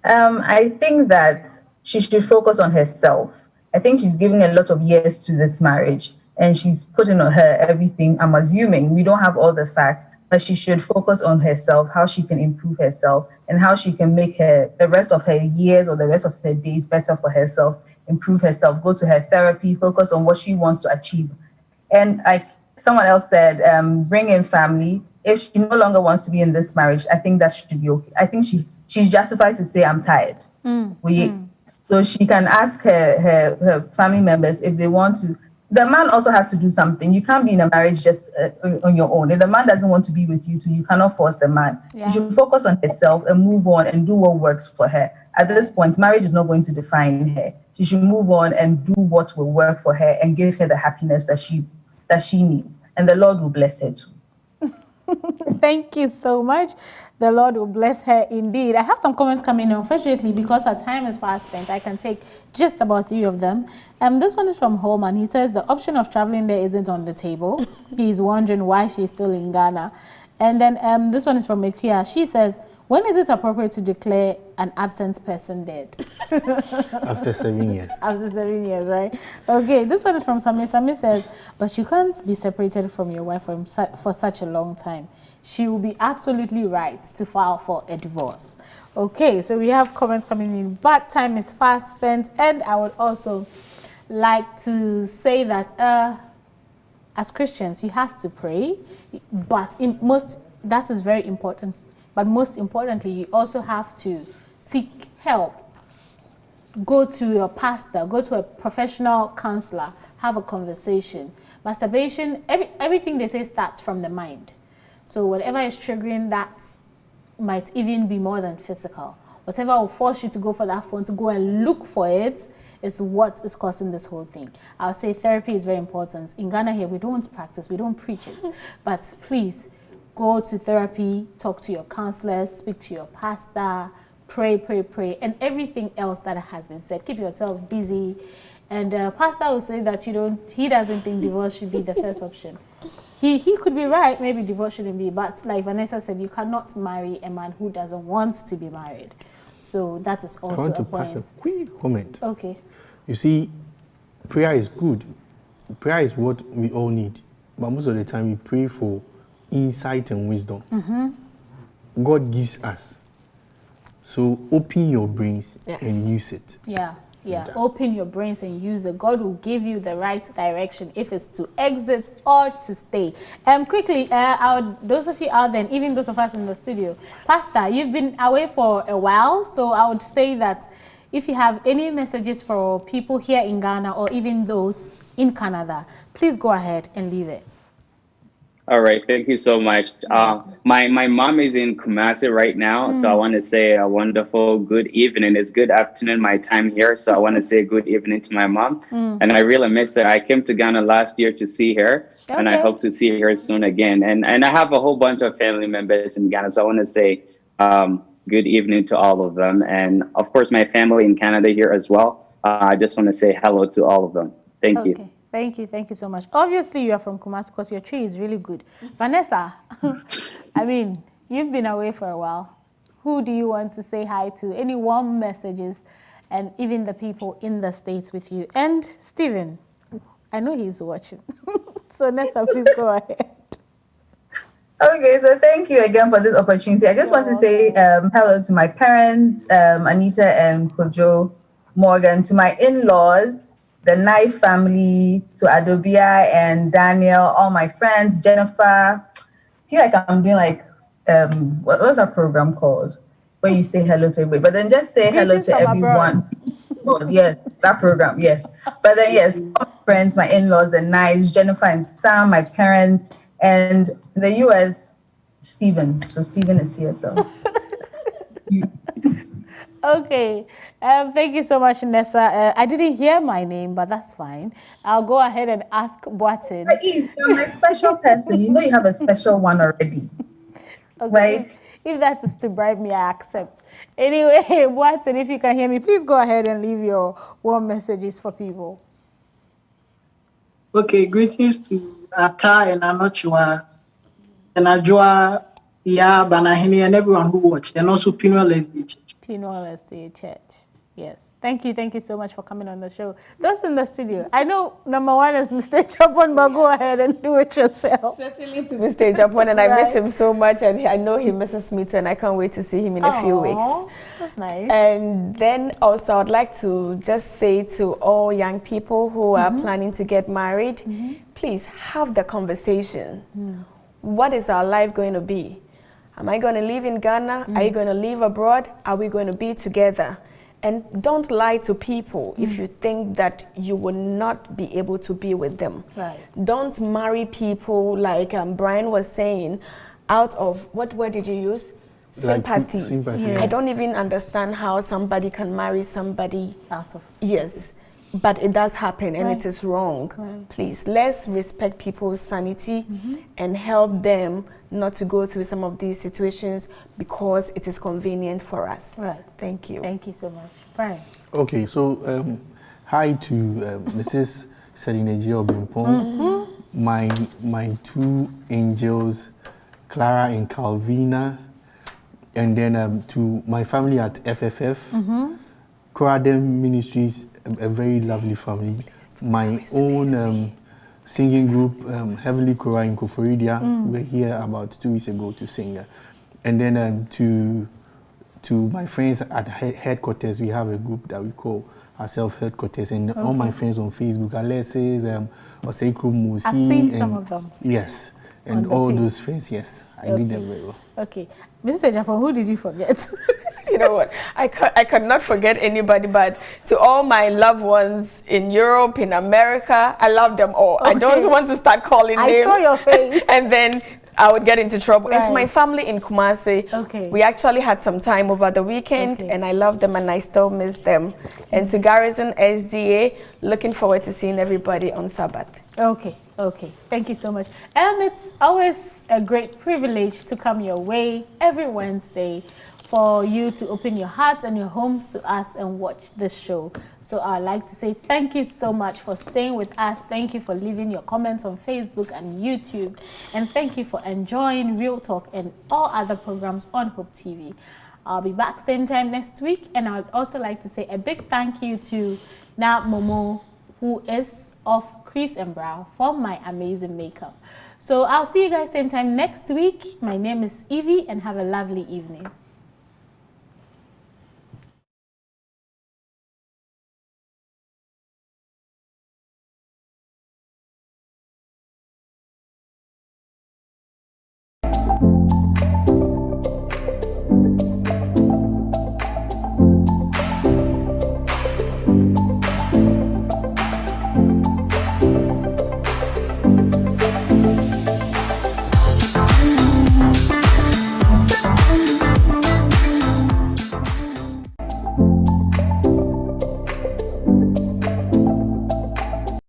I think that she should focus on herself. I think she's giving a lot of years to this marriage and she's putting on her everything. I'm assuming, we don't have all the facts, but she should focus on herself, how she can improve herself and how she can make the rest of her years or the rest of her days better for herself, improve herself, go to her therapy, focus on what she wants to achieve. And like someone else said, bring in family. If she no longer wants to be in this marriage, I think that should be okay. I think she's justified to say, I'm tired. So she can ask her family members if they want to. The man also has to do something. You can't be in a marriage just on your own. If the man doesn't want to be with you, too, you cannot force the man. She should focus on herself and move on and do what works for her. At this point, marriage is not going to define her. She should move on and do what will work for her and give her the happiness that she needs. And the Lord will bless her too. Thank you so much. The Lord will bless her indeed. I have some comments coming in. Unfortunately, because our time is fast spent, I can take just about 3 of them. This one is from Holman. He says the option of traveling there isn't on the table. He's wondering why she's still in Ghana. And then this one is from Mekia. She says, When is it appropriate to declare an absent person dead? After 7 years. After 7 years, right? Okay, this one is from Sami. Sami says, but you can't be separated from your wife for such a long time. She will be absolutely right to file for a divorce. Okay, so we have comments coming in, but time is fast spent, and I would also like to say that as Christians, you have to pray, but that is very important. But most importantly, you also have to seek help. Go to your pastor, go to a professional counselor, have a conversation. Masturbation, everything they say starts from the mind. So whatever is triggering that might even be more than physical. Whatever will force you to go for that phone, to go and look for it, is what is causing this whole thing. I'll say therapy is very important. In Ghana here, we don't practice, we don't preach it. But please, go to therapy, talk to your counselors, speak to your pastor, pray, and everything else that has been said. Keep yourself busy. And pastor will say that he doesn't think divorce should be the first option. He could be right, maybe divorce shouldn't be, but like Vanessa said, you cannot marry a man who doesn't want to be married. So that is also I want to pass a quick comment. Okay. You see, prayer is good. Prayer is what we all need. But most of the time we pray for insight and wisdom. God gives us. So open your brains and use it. Yeah, open your brains and use it. God will give you the right direction if it's to exit or to stay. Quickly, those of you out there, and even those of us in the studio, Pastor, you've been away for a while, so I would say that if you have any messages for people here in Ghana or even those in Canada, please go ahead and leave it. All right, thank you so much. My mom is in Kumasi right now, so I want to say a wonderful good evening. It's good afternoon my time here, so I want to say good evening to my mom. And I really miss her. I came to Ghana last year to see her, and I hope to see her soon again. And I have a whole bunch of family members in Ghana, so I want to say good evening to all of them. And of course, my family in Canada here as well. I just want to say hello to all of them. Thank you. Thank you so much. Obviously, you are from Kumasi because your tree is really good. Vanessa, I mean, you've been away for a while. Who do you want to say hi to? Any warm messages? And even the people in the States with you. And Stephen, I know he's watching. So Nessa, please go ahead. Okay, so thank you again for this opportunity. I just want to say hello to my parents, Anita and Kojo Morgan, to my in-laws, the Knife family, to Adobia and Daniel, all my friends, Jennifer. I feel like I'm doing like, what's our program called? Where you say hello to everybody, but then just say hello to everyone. Oh, yes, that program, yes. But then, yes, all my friends, my in-laws, the Knives, Jennifer and Sam, my parents, and in the US, Stephen. So Stephen is here, so. Okay. Thank you so much, Nessa. I didn't hear my name, but that's fine. I'll go ahead and ask Boatin. But Eve, you're my special person. You know you have a special one already. Okay. Right? If that is to bribe me, I accept. Anyway, Boatin, if you can hear me, please go ahead and leave your warm messages for people. Okay, greetings to Ata and Anochua and Ajua, Yab, and Ahini, and everyone who watched, and also Pinuel SDA Church. Pinuel SDA Church. Yes. Thank you so much for coming on the show. Those in the studio, I know number one is Mr. Chapon, but go ahead and do it yourself. Certainly to Mr. Chapon, and I miss him so much, and I know he misses me too, and I can't wait to see him in a few weeks. That's nice. And then also I'd like to just say to all young people who are planning to get married, please have the conversation. What is our life going to be? Am I going to live in Ghana? Are you going to live abroad? Are we going to be together? And don't lie to people if you think that you will not be able to be with them. Right. Don't marry people like Brian was saying, out of, what word did you use? Sympathy. Like sympathy. I don't even understand how somebody can marry somebody. Out of sympathy. Yes. But it does happen, and it is wrong. Right. Please, let's respect people's sanity and help them not to go through some of these situations because it is convenient for us. Right. Thank you. Thank you so much. Brian. Okay, so hi to Mrs. Serineji Obimpong, my two angels, Clara and Calvina, And then to my family at FFF, Koradem Ministries, a very lovely family. My own singing group, Heavenly Choral in Koforidia, we were here about 2 weeks ago to sing. And then to my friends at headquarters, we have a group that we call ourselves headquarters. And all my friends on Facebook, Alexis, Oseikru Musi. I've seen some of them. Yes. And all those friends, yes. I did them very well. Okay. Mr. Japan, who did you forget? You know what? I could not forget anybody, but to all my loved ones in Europe, in America, I love them all. I don't want to start calling names. I saw your face. And then I would get into trouble. Right. And to my family in Kumasi, we actually had some time over the weekend, and I love them and I still miss them. And to Garrison SDA, looking forward to seeing everybody on Sabbath. Okay. Okay, thank you so much. It's always a great privilege to come your way every Wednesday for you to open your hearts and your homes to us and watch this show. So I'd like to say thank you so much for staying with us. Thank you for leaving your comments on Facebook and YouTube. And thank you for enjoying Real Talk and all other programs on Hope TV. I'll be back same time next week. And I would also like to say a big thank you to Na Momo, who is of Crease and Brow, for my amazing makeup. So I'll see you guys same time next week. My name is Evie and have a lovely evening.